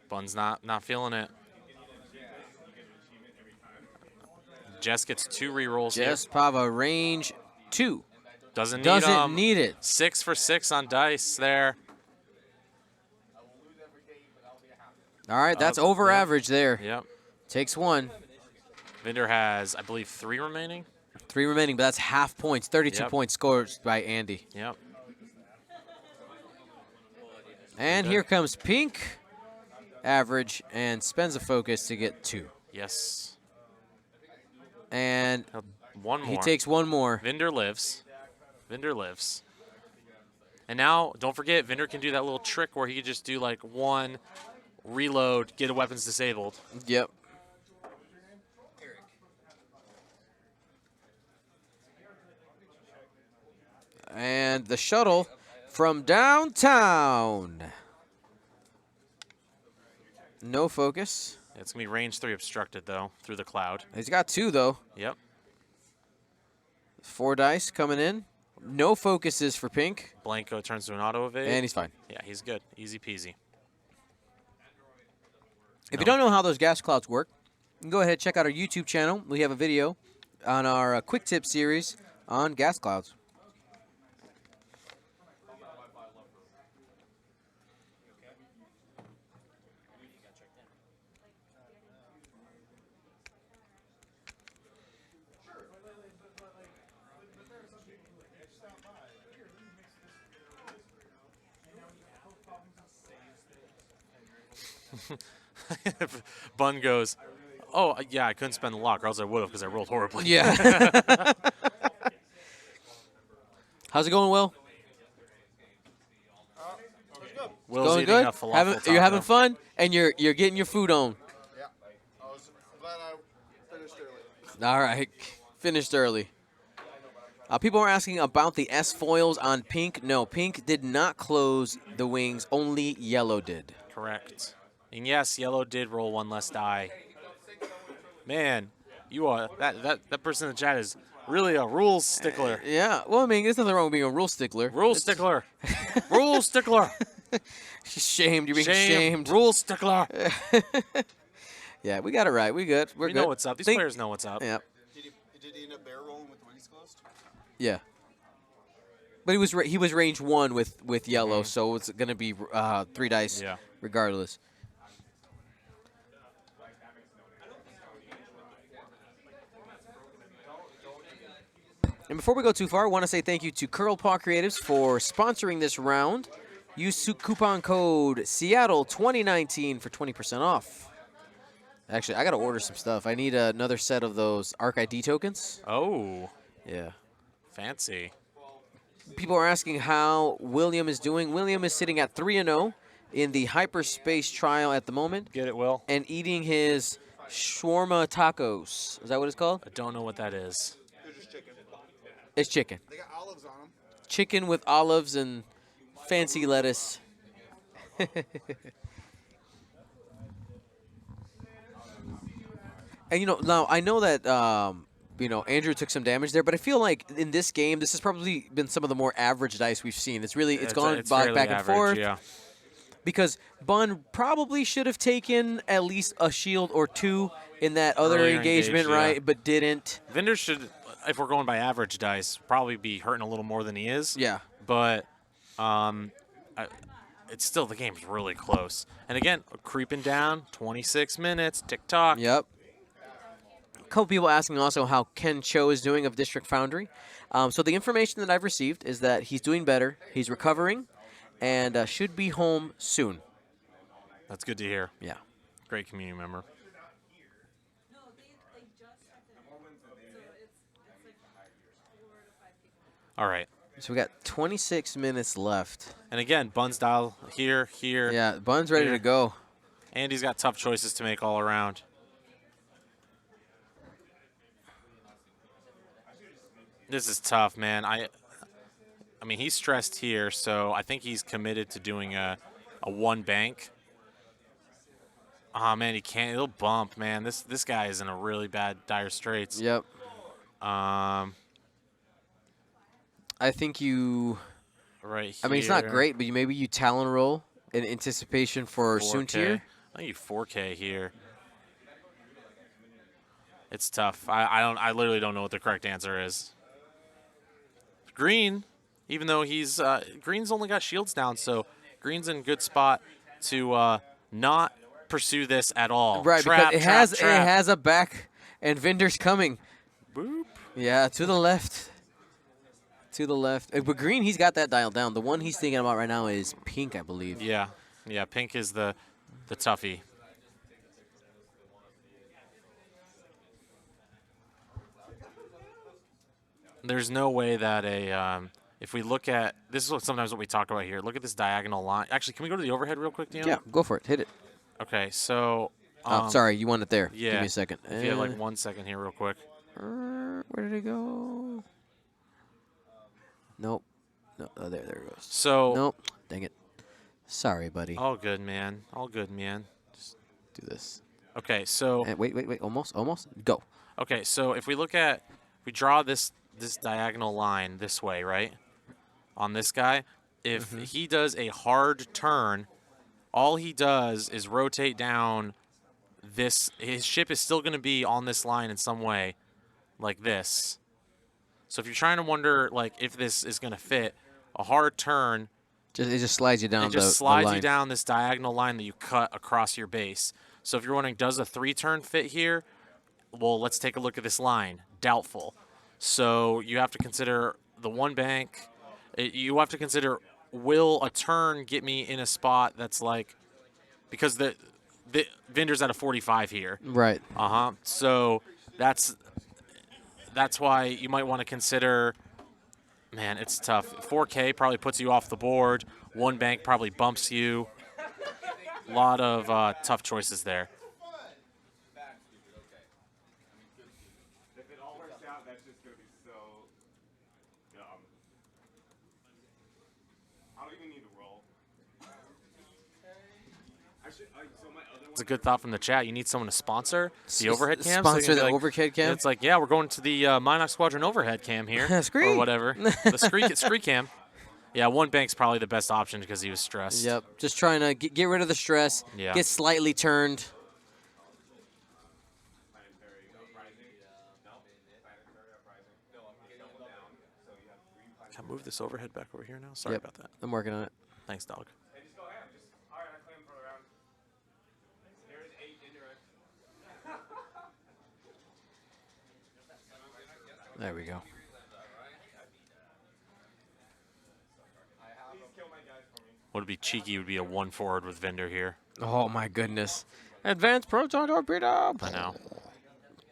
Bunn's not feeling it. Jess gets 2 rerolls here. Jess Pava, range 2. Doesn't need it. 6 for 6 on dice there. All right, that's over average there. Yep. Takes 1. Vinder has, I believe, 3 remaining. 3 remaining, but that's half points. 32 points scored by Andy. Yep. And here comes pink. Average, and spends a focus to get 2. Yes. And 1 more. He takes 1 more. Vinder lives. And now, don't forget, Vinder can do that little trick where he could just do like 1 reload, get a weapons disabled. Yep. 5, the shuttle from downtown. No focus. It's going to be range 3 obstructed, though, through the cloud. He's got 2, though. Yep. 4 dice coming in. No focuses for pink. Blanco turns to an auto evade. And he's fine. Yeah, he's good. Easy peasy. If you don't know how those gas clouds work, you can go ahead and check out our YouTube channel. We have a video on our quick tip series on gas clouds. Bunn goes, oh, yeah, I couldn't spend the lock, or else I would have because I rolled horribly. Yeah. How's it going, Will? Will's Going eating good? a falafel You're having taco. fun, and you're getting your food on. Yeah. I'm glad I finished early. All right. Finished early. People are asking about the S foils on pink. No, pink did not close the wings. Only yellow did. Correct. And yes, yellow did roll 1 less die. Man, you are that person in the chat is really a rules stickler. Yeah. Well, I mean, there's nothing wrong with being a rule stickler. Rule stickler. Rule stickler. Shamed. You're being shamed. Rule stickler. Yeah, we got it right. We good. We're We good. know what's up. These players know what's up. Yeah. Did he end up barrel rolling with the wings closed? Yeah. But he was range 1 with yellow, so it's gonna be 3 dice Yeah. regardless. And before we go too far, I want to say thank you to Paw Creatives for sponsoring this round. Use coupon code Seattle2019 for 20% off. Actually, I got to order some stuff. I need another set of those ARC ID tokens. Oh, Yeah. fancy. People are asking how William is doing. William is sitting at 3-0 in the hyperspace trial at the moment Get it, Will? and eating his shawarma tacos. Is that what it's called? I don't know what that is. They're just chicken. It's chicken. They got olives on them. Chicken with olives and fancy lettuce. And, now I know that, Andrew took some damage there, but I feel like in this game, this has probably been some of the more average dice we've seen. It's gone fairly back and average, forth. Yeah. Because Bunn probably should have taken at least a shield or 2 in that other Earlier engagement, engage, yeah. right? But didn't. Vendor should, if we're going by average dice, probably be hurting a little more than he is. Yeah. But it's still, the game's really close. And again, creeping down, 26 minutes, tick-tock. Yep. A couple people asking also how Ken Cho is doing of District Foundry. So the information that I've received is that he's doing better, he's recovering, and should be home soon. That's good to hear. Yeah. Great community member. All right. So we got 26 minutes left. And again, Bunn's dial here. Yeah, Bunn's ready Here. to go. Andy's got tough choices to make all around. This is tough, man. I mean, he's stressed here, so I think he's committed to doing a 1 bank. Oh, man, he can't. He'll bump, man. This guy is in a really bad, dire straits. Yep. I think you... Right here. I mean, it's not great, but maybe you talent roll in anticipation for 4K. Soontier. I think you 4K here. It's tough. I literally don't know what the correct answer is. Green, even though he's Green's only got shields down, so Green's in a good spot to not pursue this at all. Right, Trap, because it trap. has a back, and Vinder's coming. Boop. Yeah, to the left. To the left. But Green, he's got that dialed down. The one he's thinking about right now is pink, I believe. Yeah, pink is the toughie. There's no way that if we look at, this is sometimes what we talk about here. Look at this diagonal line. Actually, can we go to the overhead real quick, Dion? Yeah, go for it. Hit it. Okay, so. Oh, sorry, you want it there. Yeah. Give me a second. If you had like 1 second here, real quick. Where did it go? Nope. No, there it goes. So. Nope. Dang it. Sorry, buddy. All good, man. All good, man. Do this. Okay, so. And wait. Almost. Go. Okay, so if we look at, we draw this diagonal line this way, right? On this guy, if he does a hard turn, all he does is rotate down this. His ship is still going to be on this line in some way, like this. So if you're trying to wonder, like, if this is going to fit, a hard turn, It just slides you down. it just the slides line. you down this diagonal line that you cut across your base. So if you're wondering, does a 3-turn fit here? Well, let's take a look at this line. Doubtful. So you have to consider the one bank. You have to consider, will a turn get me in a spot that's like, because the Vinder's at a 45 here. Right. So that's why you might want to consider. Man, it's tough. 4K probably puts you off the board. One bank probably bumps you. A lot of tough choices there. If it all works out, that's just going to be so dumb. I don't even need to roll. So my other It's a good thought from the chat. You need someone to sponsor the overhead cam. Sponsor the like, overhead cam? It's like, yeah, we're going to the Minox Squadron overhead cam here. Scree. Or whatever. The scree cam. Yeah, one bank's probably the best option because he was stressed. Yep. Just trying to get rid of the stress. Yeah. Get slightly turned. Can I move this overhead back over here now? Sorry Yep. about that. I'm working on it. Thanks, dog. just go ahead. All right, I claim for the round. There is 8 indirect. There we go. Would it be cheeky? Would be a 1 forward with Vinder here. Oh my goodness. Advanced proton torpedo. I know.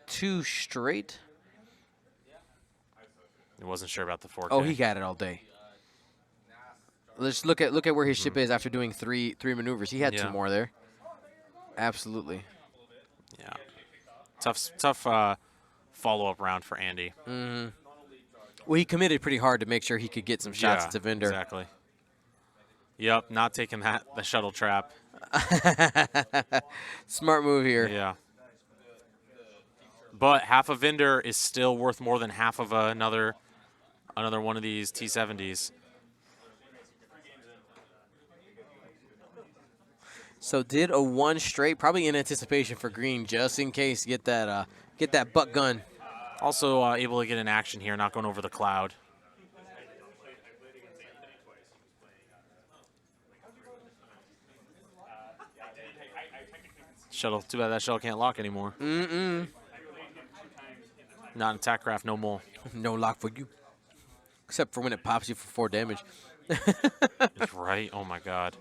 2 straight. I wasn't sure about the 4K. Oh, he got it all day. Let's look at where his ship is after doing three maneuvers. He had 2 Yeah. more there. Absolutely. Yeah. Tough follow-up round for Andy. Well, he committed pretty hard to make sure he could get some shots into Vinder. Exactly. Yep, not taking the shuttle trap. Smart move here. Yeah. But half of Vinder is still worth more than half of another one of these T-70s. So did a 1 straight, probably in anticipation for green, just in case get that butt gun. Also able to get in action here, not going over the cloud. Shuttle. Too bad that shuttle can't lock anymore. Not in attack craft no more. No lock for you, except for when it pops you for 4 damage. Right? Oh my God.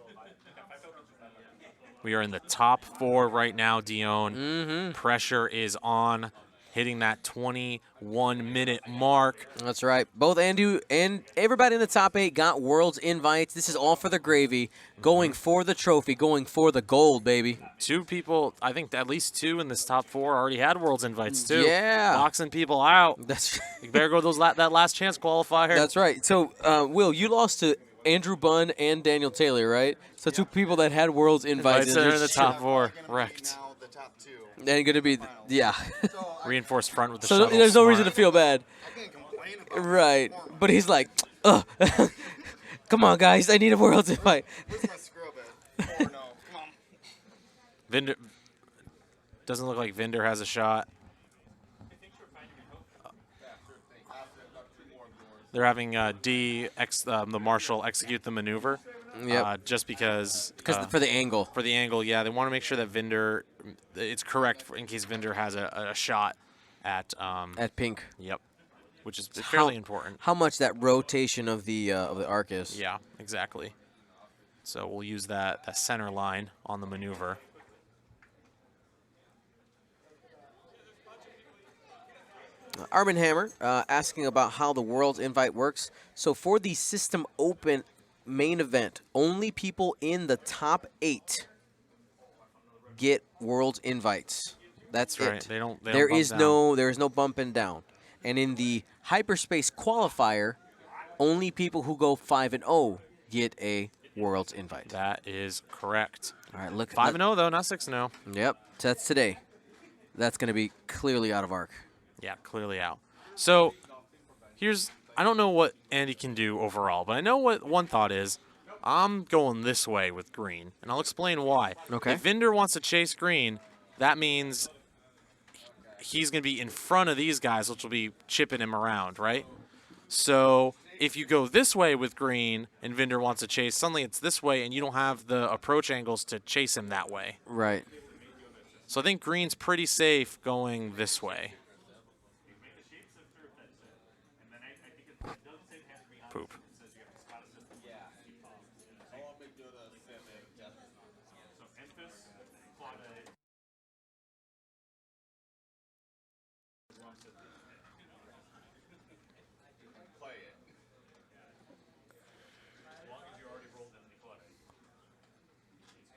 We are in the top 4 right now, Dion. Pressure is on, hitting that 21-minute mark. That's right. Both Andu and everybody in the top 8 got Worlds invites. This is all for the gravy. Going for the trophy, going for the gold, baby. 2 people, I think at least 2 in this top 4 already had Worlds invites too. Yeah. Boxing people out. That's You better go to that last chance qualifier. that's right. So, Will, you lost to Andrew Bunn and Daniel Taylor, right? So 2 people that had Worlds invites. Invites are in the top 4. Wrecked. Now the top 2. And going to be, yeah. So Reinforced front with the So shuttle. there's no reason to Smart. feel bad. I can't complain about Right. But he's like, ugh. Come on, guys. I need a Worlds invite. Where's my scrub at? Oh, no. Come on. Vinder doesn't look like Vinder has a shot. They're having the Marshal execute the maneuver. Yep. Just because. For the angle. For the angle, yeah, they want to make sure that Vinder, it's correct in case Vinder has a shot at. At pink. Yep. Which is fairly important. How much that rotation of the arc is. Yeah, exactly. So we'll use that center line on the maneuver. Armin Hammer asking about how the World's invite works. So for the System Open main event, only people in the top 8 get World's invites. That's Right. it. They don't There bump is down. no bumping down. And in the hyperspace qualifier, only people who go 5-0 get a Worlds invite. That is correct. All right, look. 5-0 though, not 6-0. Yep, that's today. That's going to be clearly out of arc. Yeah, clearly out. So I don't know what Andy can do overall, but I know what one thought is. I'm going this way with green, and I'll explain why. Okay. If Vinder wants to chase green, that means he's going to be in front of these guys, which will be chipping him around, right? So if you go this way with green and Vinder wants to chase, suddenly it's this way, and you don't have the approach angles to chase him that way. Right. So I think green's pretty safe going this way. Poop.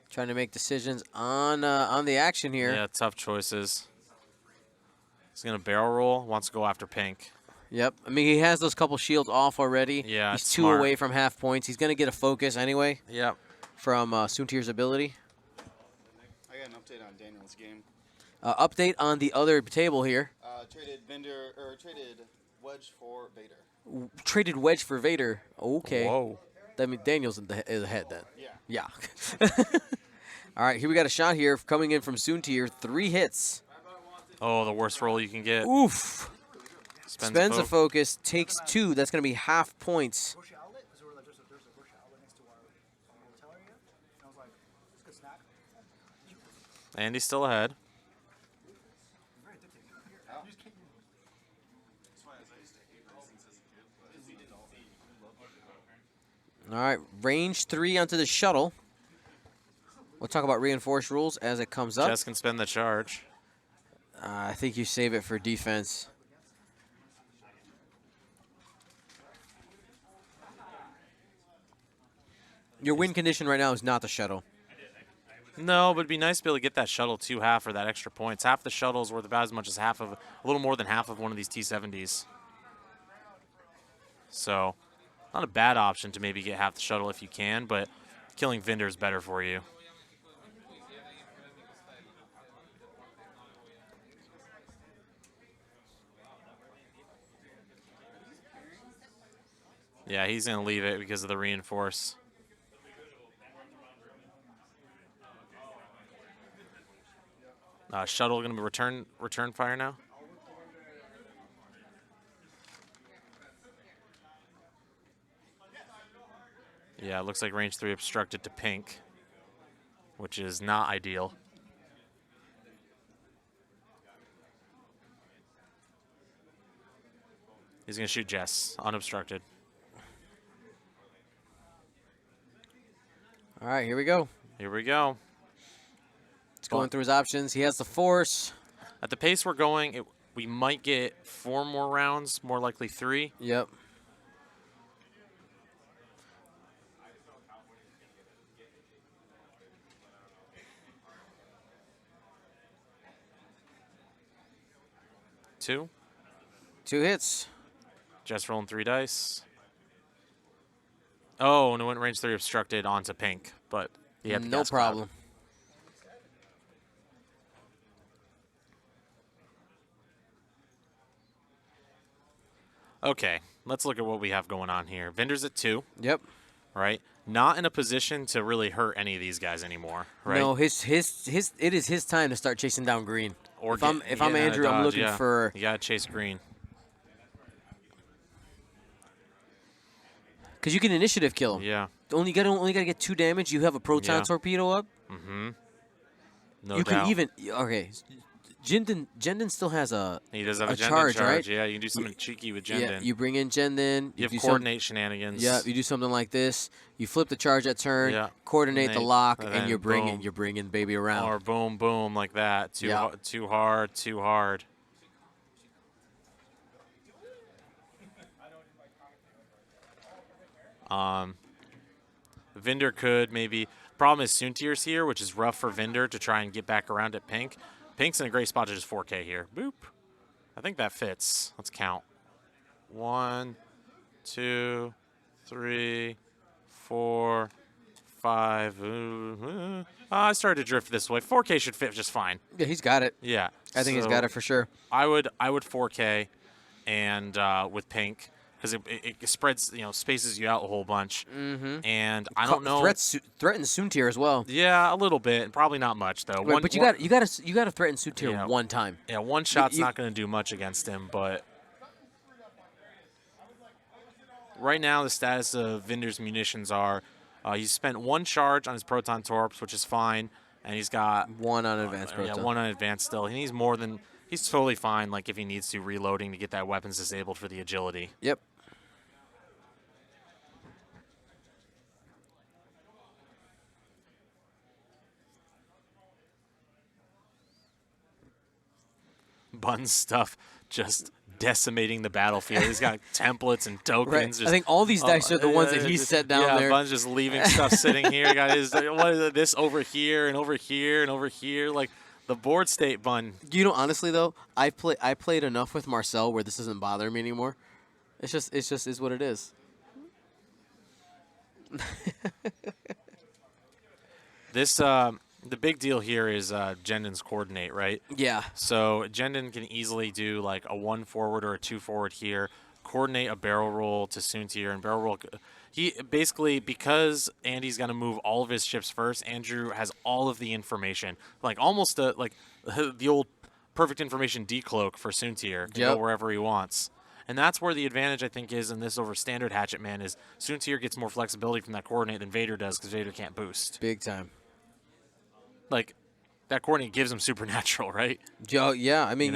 Trying to make decisions on the action here. Yeah, tough choices. He's going to barrel roll, wants to go after pink. Yep. I mean, he has those couple shields off already. Yeah, He's it's 2 smart. away from half points. He's going to get a focus anyway Yep. from Soontir's ability. I got an update on Daniel's game. Update on the other table here. Traded Wedge for Vader. Traded Wedge for Vader. Okay. Whoa. That means Daniel's in the head then. Yeah. Yeah. All right, here we got a shot here coming in from Soontir. 3 hits. Oh, the worst roll you can get. Oof. Spends Spends a both. focus, takes 2. That's going to be half points. Bush outlet? Is there there's a bush outlet next to our hotel area? And I was like, it's a good snack. Andy's still ahead. Very addicting. You just can't. All right, range 3 onto the shuttle. We'll talk about reinforced rules as it comes up. Jess can spend the charge. I think you save it for defense. Your win condition right now is not the shuttle. No, but it'd be nice to be able to get that shuttle 2-half for that extra points. Half the shuttle's worth about as much as a little more than half of one of these T-70s. So, not a bad option to maybe get half the shuttle if you can, but killing Vinder is better for you. Yeah, he's going to leave it because of the reinforce. Shuttle going to return fire now. Yeah, it looks like range 3 obstructed to pink, which is not ideal. He's going to shoot Jess, unobstructed. All right, here we go. Here we go. He's going through his options. He has the force. At the pace we're going, we might get 4 more rounds, more likely 3. Yep. Two. 2 hits. Just rolling 3 dice. Oh, and it went range 3 obstructed onto pink, but he had the No gas cloud. problem. Okay, let's look at what we have going on here. Vinder's at 2, Yep. right? Not in a position to really hurt any of these guys anymore, right? No, it is his time to start chasing down green. Or if I'm getting out of Andrew, I'm dodge, looking yeah. for You gotta chase green. because you can initiative kill him. Yeah. Only gotta get 2 damage. You have a proton Yeah. torpedo up. Mm-hmm. No you doubt. can even Jendon still has a He does have a Jendon charge, charge. right? Yeah, you can do something cheeky with Jendon. Yeah, you bring in Jendon. You have do coordinate shenanigans. Yeah, you do something like this. You flip the charge at turn. Yeah. Coordinate the And lock, then and you're boom. bringing baby around. Or boom, boom, like that. Too Yeah. too hard, too hard. Vinder could maybe. Problem is Soontir's here, which is rough for Vinder to try and get back around at Pink. Pink's in a great spot to just 4K here. Boop. I think that fits. Let's count. 1, 2, 3, 4, 5. I started to drift this way. 4K should fit just fine. Yeah, he's got it. Yeah. I think he's got it for sure. I would 4K and with pink because it spreads, spaces you out a whole bunch. Mm-hmm. And I don't know. Threatens Soontir as well. Yeah, a little bit. Probably not much though. Right, but you got to threaten Soontir one time. Yeah, one shot's not going to do much against him, but right now the status of Vinder's munitions are he's spent 1 charge on his proton torps, which is fine, and he's got 1 on advanced proton. Yeah, 1 on advanced still. He needs more than he's totally fine. Like if he needs to reloading to get that weapons disabled for the agility. Yep. Bunn's stuff just decimating the battlefield. He's got templates and tokens. Right. Just, I think all these dice are the ones that he set down there. Bunn's just leaving stuff sitting here. He got his this over here and over here and over here. Like the board state, Bunn. Honestly though, I played enough with Marcel where this doesn't bother me anymore. It's just is what it is. This the big deal here is Jendon's coordinate, right? Yeah. So Jendon can easily do like a 1 forward or a 2 forward here, coordinate a barrel roll to Soontir, and barrel roll. He basically, because Andy's going to move all of his ships first, Andrew has all of the information, like almost like the old perfect information decloak for Soontir to go wherever he wants. And that's where the advantage, I think, is in this over standard Hatchet Man is Soontir gets more flexibility from that coordinate than Vader does because Vader can't boost. Big time. Like, that coordinate gives him supernatural, right? Yeah, I mean,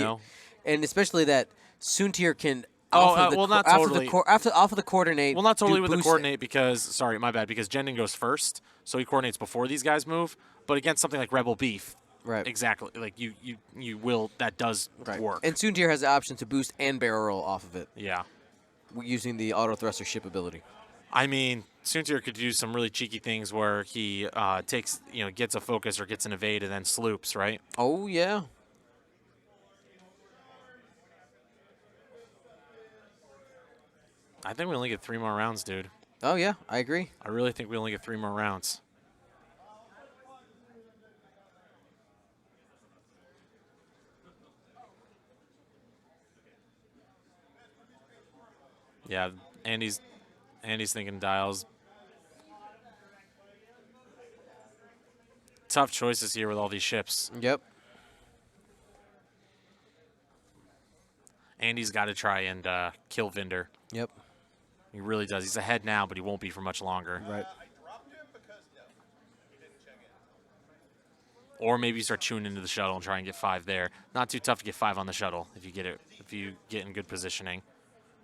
and especially that Soontir can not totally. off of the coordinate. Well, not totally with the coordinate because because Jendon goes first, so he coordinates before these guys move. But against something like Rebel Beef, right? Exactly, like you will that does work. And Soontir has the option to boost and barrel roll off of it. Yeah, using the auto thruster ship ability. I mean, Soontir could do some really cheeky things where he takes, gets a focus or gets an evade and then sloops, right? Oh, yeah. I think we only get 3 more rounds, dude. Oh, yeah, I agree. I really think we only get 3 more rounds. Yeah, Andy's thinking dials. Tough choices here with all these ships. Yep. Andy's got to try and kill Vinder. Yep. He really does. He's ahead now, but he won't be for much longer. Right. Or maybe you start chewing into the shuttle and try and get 5 there. Not too tough to get 5 on the shuttle if you get in good positioning.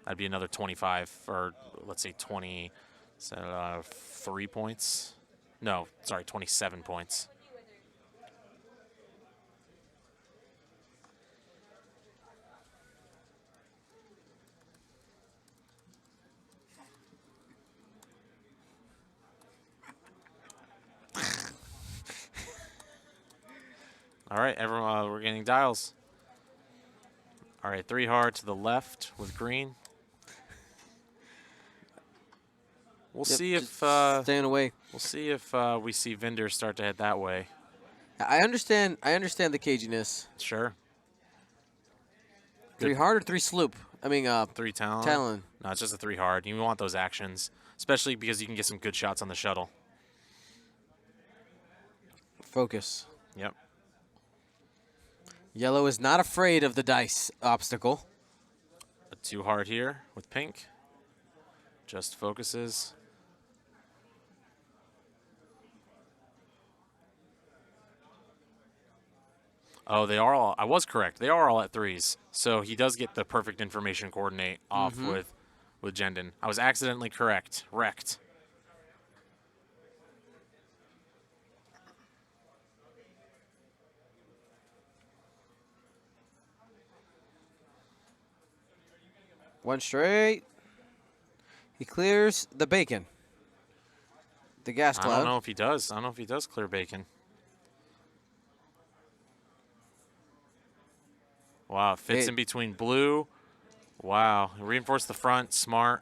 That'd be another 25 or let's say 20, 3 points. No, sorry, 27 points. All right, everyone, we're getting dials. All right, 3 hard to the left with green. We'll see if staying away. We'll see if we see Vinder start to head that way. I understand the caginess. Sure. 3 hard or 3 sloop? I mean, 3 Talon. Talon. No, it's just a 3 hard. You want those actions, especially because you can get some good shots on the shuttle. Focus. Yep. Yellow is not afraid of the dice obstacle. A 2 hard here with pink. Just focuses. Oh, they are all. I was correct. They are all at 3s. So he does get the perfect information coordinate off with Jendon. I was accidentally correct. Wrecked. One straight. He clears the bacon. The gas cloud. I don't know if he does. I don't know if he does clear bacon. Wow, fits in between blue. Wow, reinforce the front, smart.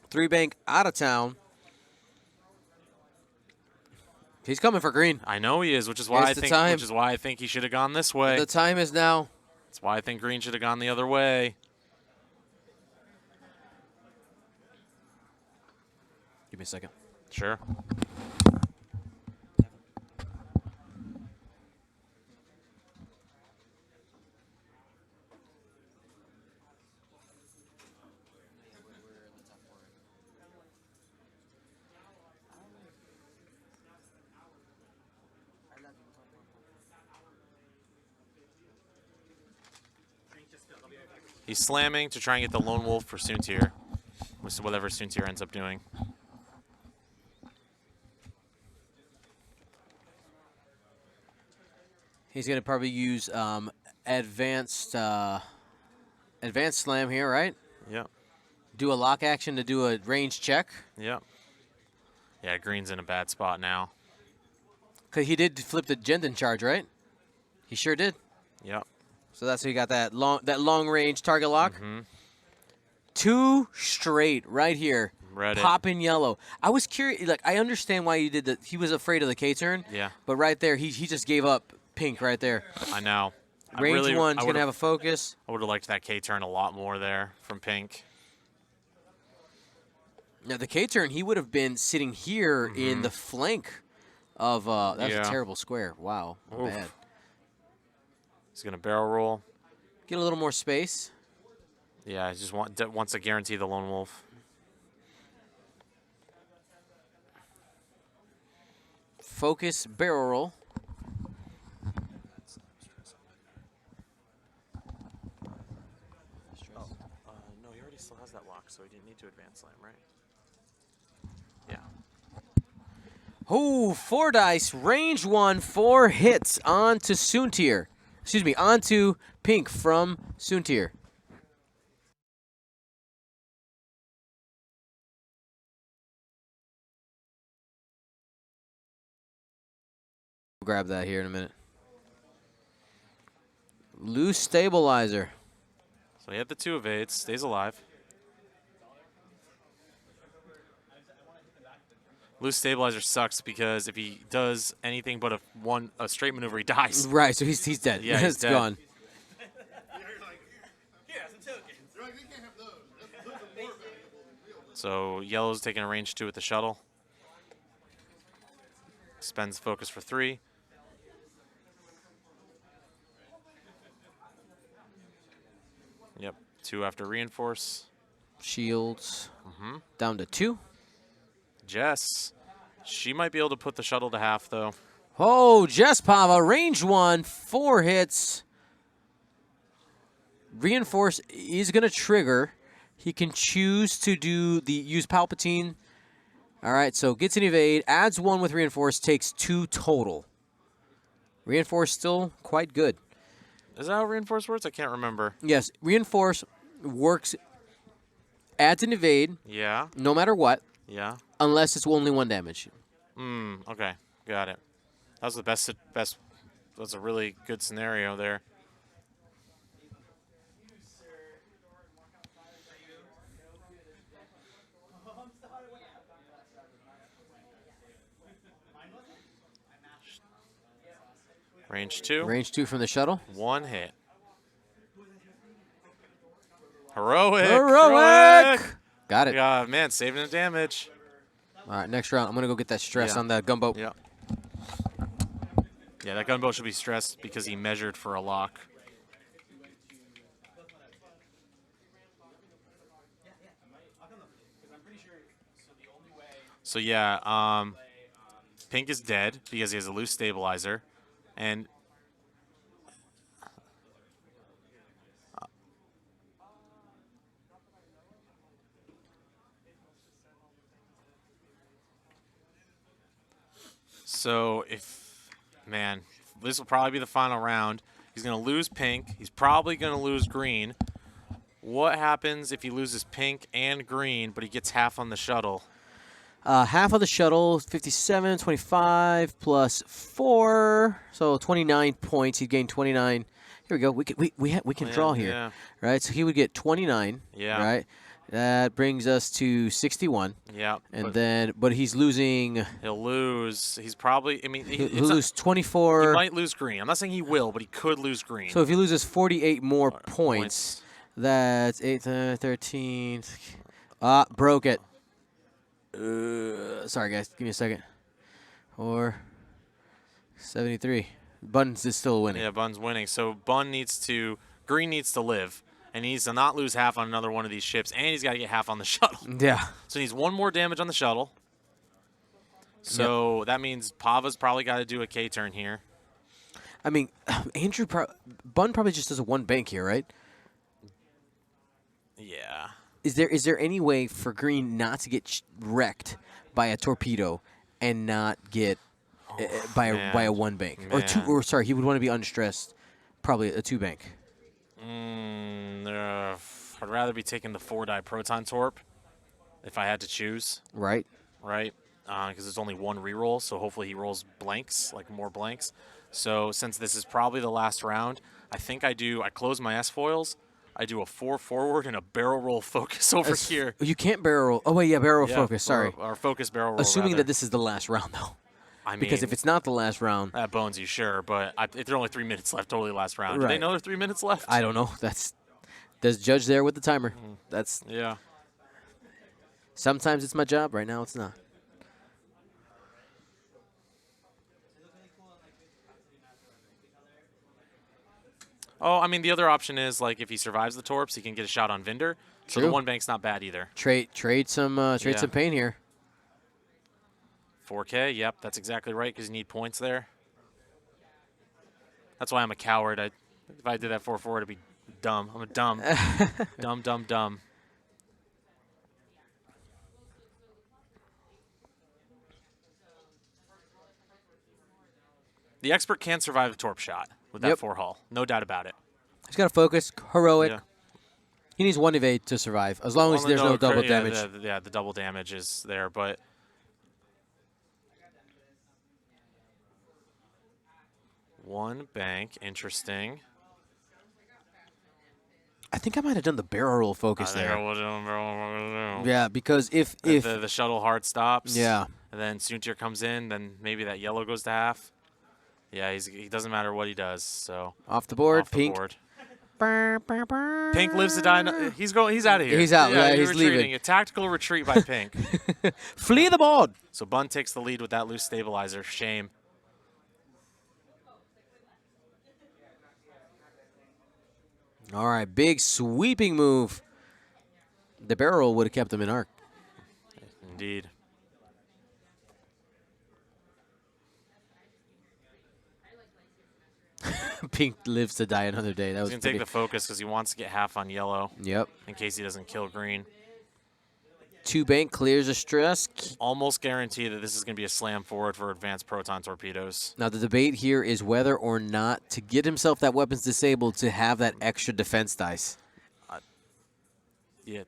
3 bank out of town. He's coming for green. I know he is, which is why Here's the time. which is why I think he should have gone this way. The time is now. That's why I think green should have gone the other way. Give me a second. Sure. He's slamming to try and get the lone wolf for Soontir, with whatever Soontir ends up doing. He's going to probably use advanced slam here, right? Yep. Do a lock action to do a range check. Yep. Yeah, green's in a bad spot now. Because he did flip the Jendon charge, right? He sure did. Yep. So that's how you got that long range target lock. Mm-hmm. 2 straight right here. Read it. Pop in yellow. I was curious. Like, I understand why you did that. He was afraid of the K turn. Yeah. But right there, he just gave up pink right there. I know. Range 1's going to have a focus. I would have liked that K turn a lot more there from pink. Now, the K turn, he would have been sitting here in the flank of. That's a terrible square. Wow. Not Oof. bad. He's going to barrel roll. Get a little more space. Yeah, he just wants to guarantee the lone wolf. Focus, barrel roll. No, he already still has that lock, so he didn't need to advance slam, right? Yeah. Oh, 4 dice, range 1, 4 hits onto Soontir. Excuse me, onto pink from Soontir. Grab that here in a minute. Loose stabilizer. So he had the 2 evades, stays alive. Loose stabilizer sucks because if he does anything but a straight maneuver, he dies. Right, so he's dead. Yeah, he's it's dead. gone. So yellow's taking a range 2 with the shuttle. Spends focus for 3. Yep, 2 after reinforce. Shields down to 2. Jess, she might be able to put the shuttle to half, though. Oh, Jess Pava, range 1, 4 hits. Reinforce is going to trigger. He can choose to use Palpatine. All right, so gets an evade, adds 1 with reinforce, takes 2 total. Reinforce still quite good. Is that how reinforce works? I can't remember. Yes, reinforce works, adds an evade, Yeah, no matter what, yeah. unless it's only 1 damage. Okay, got it. That was the best. That's a really good scenario there. Range 2. Range 2 from the shuttle. 1 hit. Heroic. Heroic! Got it. Yeah, man, saving the damage. All right, next round. I'm going to go get that stress Yeah. on that gunboat. Yeah. Yeah, that gunboat should be stressed because he measured for a lock. So yeah, pink is dead because he has a loose stabilizer, and so man, this will probably be the final round. He's going to lose pink. He's probably going to lose green. What happens if he loses pink and green, but he gets half on the shuttle? Half of the shuttle, 57, 25 plus 4, so 29 points. He'd gain 29. Here we go. We can draw here, yeah. right? So he would get 29. Yeah. Right. That brings us to 61. Yeah. And but he's losing. He'll lose. He's probably. I mean, He'll lose 24. He might lose green. I'm not saying he will, but he could lose green. So if he loses 48 more points, that's 8, 13. Broke it. Sorry, guys. Give me a second. 73. Bunn's is still winning. Yeah, Bunn's winning. So Green needs to live, and he needs to not lose half on another one of these ships, and he's got to get half on the shuttle. Yeah. So he needs 1 more damage on the shuttle. So that means Pava's probably got to do a K turn here. I mean, Bunn probably just does a 1 bank here, right? Yeah. Is there any way for Green not to get wrecked by a torpedo and not get by a 1 bank or 2? Or sorry, he would want to be unstressed. Probably a 2 bank. I'd rather be taking the 4-die proton torp if I had to choose. Right. Right. Because there's only 1 reroll, so hopefully he rolls blanks, like more blanks. So since this is probably the last round, I think I close my S-foils. I do a 4 forward and a barrel roll focus over here. You can't barrel roll. Oh, wait, yeah, barrel roll focus. Sorry. Or focus barrel roll. Assuming rather. that this is the last round, though. I mean, because if it's not the last round. That bones you, sure. But if there are only 3 minutes left, totally last round. Do they know there are 3 minutes left? I don't know. There's Judge there with the timer. Yeah. Sometimes it's my job. Right now, it's not. Oh, I mean, the other option is, like, if he survives the torps, he can get a shot on Vinder. So the 1 bank's not bad either. Trade some pain here. 4K, yep, that's exactly right, because you need points there. That's why I'm a coward. If I did that 4 forward, it'd be dumb. I'm a dumb. dumb. The expert can survive a torp shot with that 4 hull. No doubt about it. He's got to focus. Heroic. Yeah. He needs 1 evade to survive, as long as there's no double damage. The double damage is there, but... One bank, interesting. I think I might have done the barrel roll focus there. Yeah, Yeah, because if the shuttle hard stops, yeah, and then Soontir comes in, then maybe that yellow goes to half. Yeah, he doesn't matter what he does. So off the board, off the Pink. board. Pink lives to die. He's out of here. He's out. Yeah, he's retreating. leaving. A tactical retreat by Pink. Flee the board. So Bunn takes the lead with that loose stabilizer. Shame. All right, big sweeping move. The barrel roll would have kept him in arc. Indeed. Pink lives to die another day. That was He's going to take the focus because he wants to get half on yellow. Yep. In case he doesn't kill green. 2 bank clears a stress. Almost guarantee that this is going to be a slam forward for advanced proton torpedoes. Now, the debate here is whether or not to get himself that weapons disabled to have that extra defense dice. Yeah.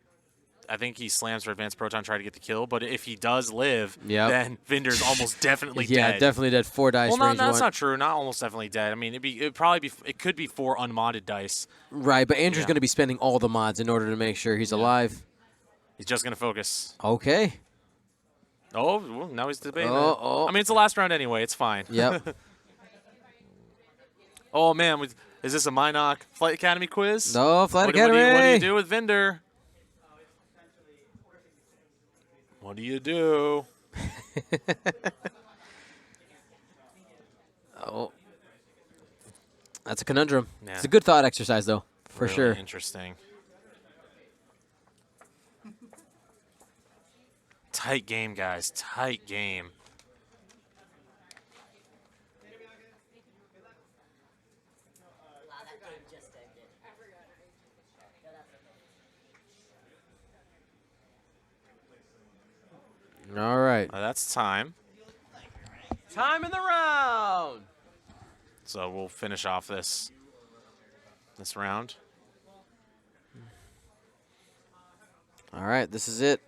I think he slams for advanced proton, try to get the kill. But if he does live, then Vinder's almost definitely dead. Yeah, definitely dead. 4 dice. Well, range that's 1. not true. Not almost definitely dead. I mean, it could be 4 unmodded dice. Right, but Andrew's going to be spending all the mods in order to make sure he's alive. He's just going to focus. Okay. Oh, well, now he's debating. Oh. I mean, it's the last round anyway. It's fine. Yep. Oh, man. Is this a Minoc Flight Academy quiz? No, Flight Academy. What do you do with Vinder? What do you do? Oh. That's a conundrum. Yeah. It's a good thought exercise, though, for Really sure. Interesting. Tight game, guys. Tight game. All right. That's time. Time in the round. So we'll finish off this round. All right, this is it.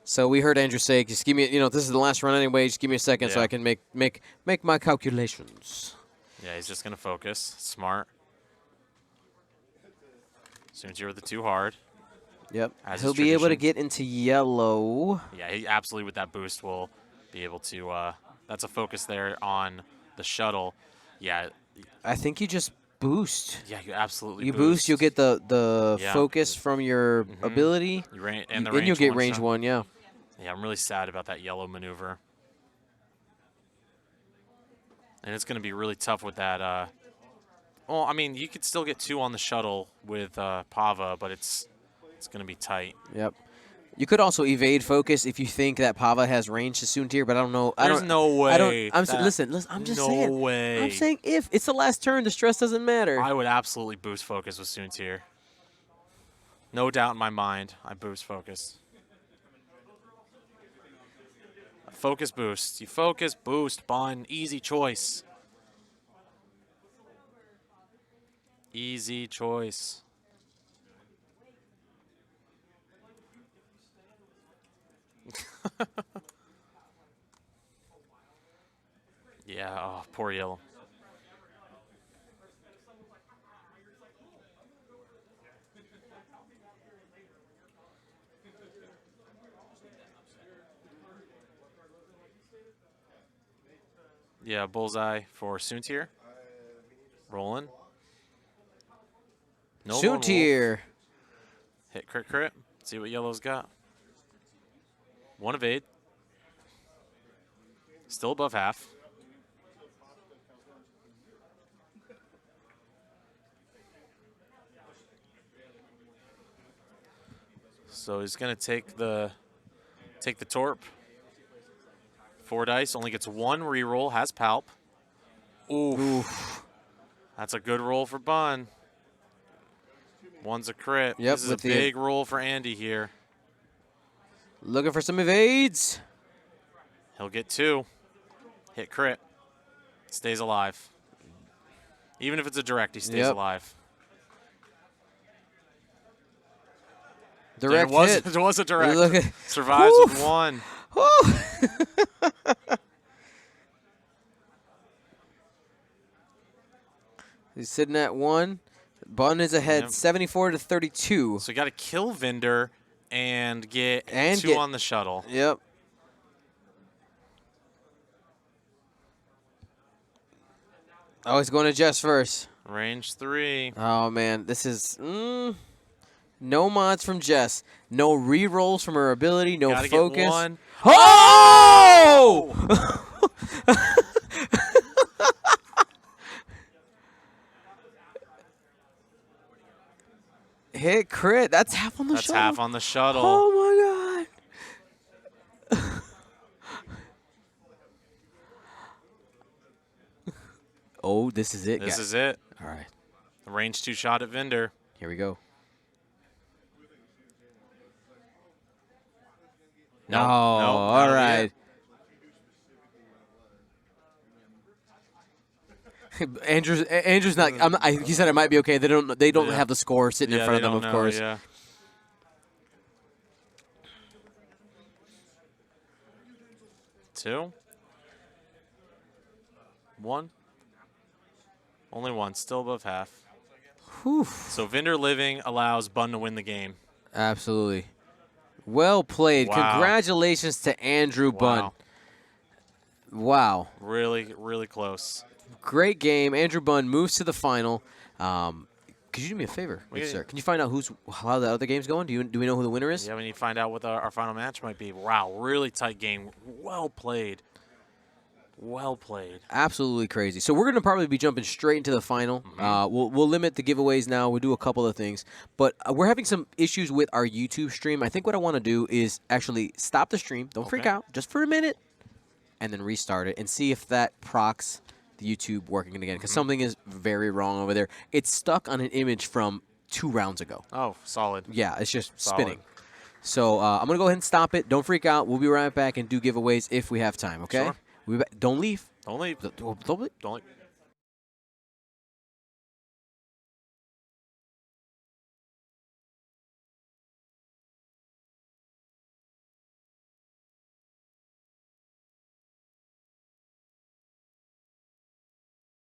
So we heard Andrew say, just give me, this is the last run anyway. Just give me a second so I can make my calculations. Yeah, he's just going to focus. Smart. Soon as you're the 2 hard. Yep. As He'll is be able to tradition. get into yellow. Yeah, he absolutely with that boost will be able to. That's a focus there on the shuttle. Yeah, I think you just boost. yeah, you absolutely You boost, you'll get the Yeah. focus from your ability, You and the and range you'll get one range shot. 1, yeah. Yeah, I'm really sad about that yellow maneuver. And it's going to be really tough with that. Well, I mean, you could still get 2 on the shuttle with Pava, but it's going to be tight. Yep. You could also evade focus if you think that Pava has range to Soontir, but I don't know. There's no way. Listen, I'm just no saying. way. I'm saying if. It's the last turn. The stress doesn't matter. I would absolutely boost focus with Soontir. No doubt in my mind, I boost focus. Focus boost. You focus, boost, Bunn. Easy choice. Easy choice. Yeah, oh, poor yellow. Yeah, bullseye for Soontir. Rolling. No lone wolf. Soontir. Hit crit crit. See what yellow's got. 1 evade. Still above half. So he's gonna take the torp. 4 dice, only gets 1 reroll, has palp. Oof. That's a good roll for Bunn. 1's a crit. Yep, This is a with the- big roll for Andy here. Looking for some evades. He'll get 2. Hit crit. Stays alive. Even if it's a direct, he stays Yep. alive. Direct it was, hit. It was a direct. Look at- Survives Woof. with 1. He's sitting at 1. Bunn is ahead, Yep. 74 to 32. So you got to kill Vinder and get 2 get- on the shuttle. Yep. Oh, he's going to Jess first. Range 3. Oh, man. This is... no mods from Jess. No re-rolls from her ability. No Gotta focus. get 1. Oh! Hit crit. That's half on the That's shuttle. half on the shuttle. Oh, my God. Oh, this is it, This guys. is it. All right. Range 2 shot at Vinder. Here we go. No, Oh, all that'll be right. Andrew's not. He said it might be okay. They don't. They don't Yeah. have the score sitting in Yeah, front they of them, don't of know, course. Yeah. 2. 1. Only 1. Still above half. Whew. So Vinder living allows Bunn to win the game. Absolutely. Well played. Wow. Congratulations to Andrew Bunn. Wow. Wow. Really, really close. Great game. Andrew Bunn moves to the final. Could you do me a favor, good Yeah. sir? Can you find out how the other game's going? Do we know who the winner is? Yeah, we need to find out what our final match might be. Wow, really tight game. Well played. Well played. Absolutely crazy. So we're going to probably be jumping straight into the final. We'll limit the giveaways now. We'll do a couple of things. But we're having some issues with our YouTube stream. I think what I want to do is actually stop the stream. Don't freak Okay. out. Just for a minute. And then restart it and see if that procs the YouTube working again. Because something is very wrong over there. It's stuck on an image from 2 rounds ago. Oh, solid. Yeah, it's just Solid. spinning. So I'm going to go ahead and stop it. Don't freak out. We'll be right back and do giveaways if we have time, okay? Sure. Don't leave. Don't leave. Don't leave. Don't leave.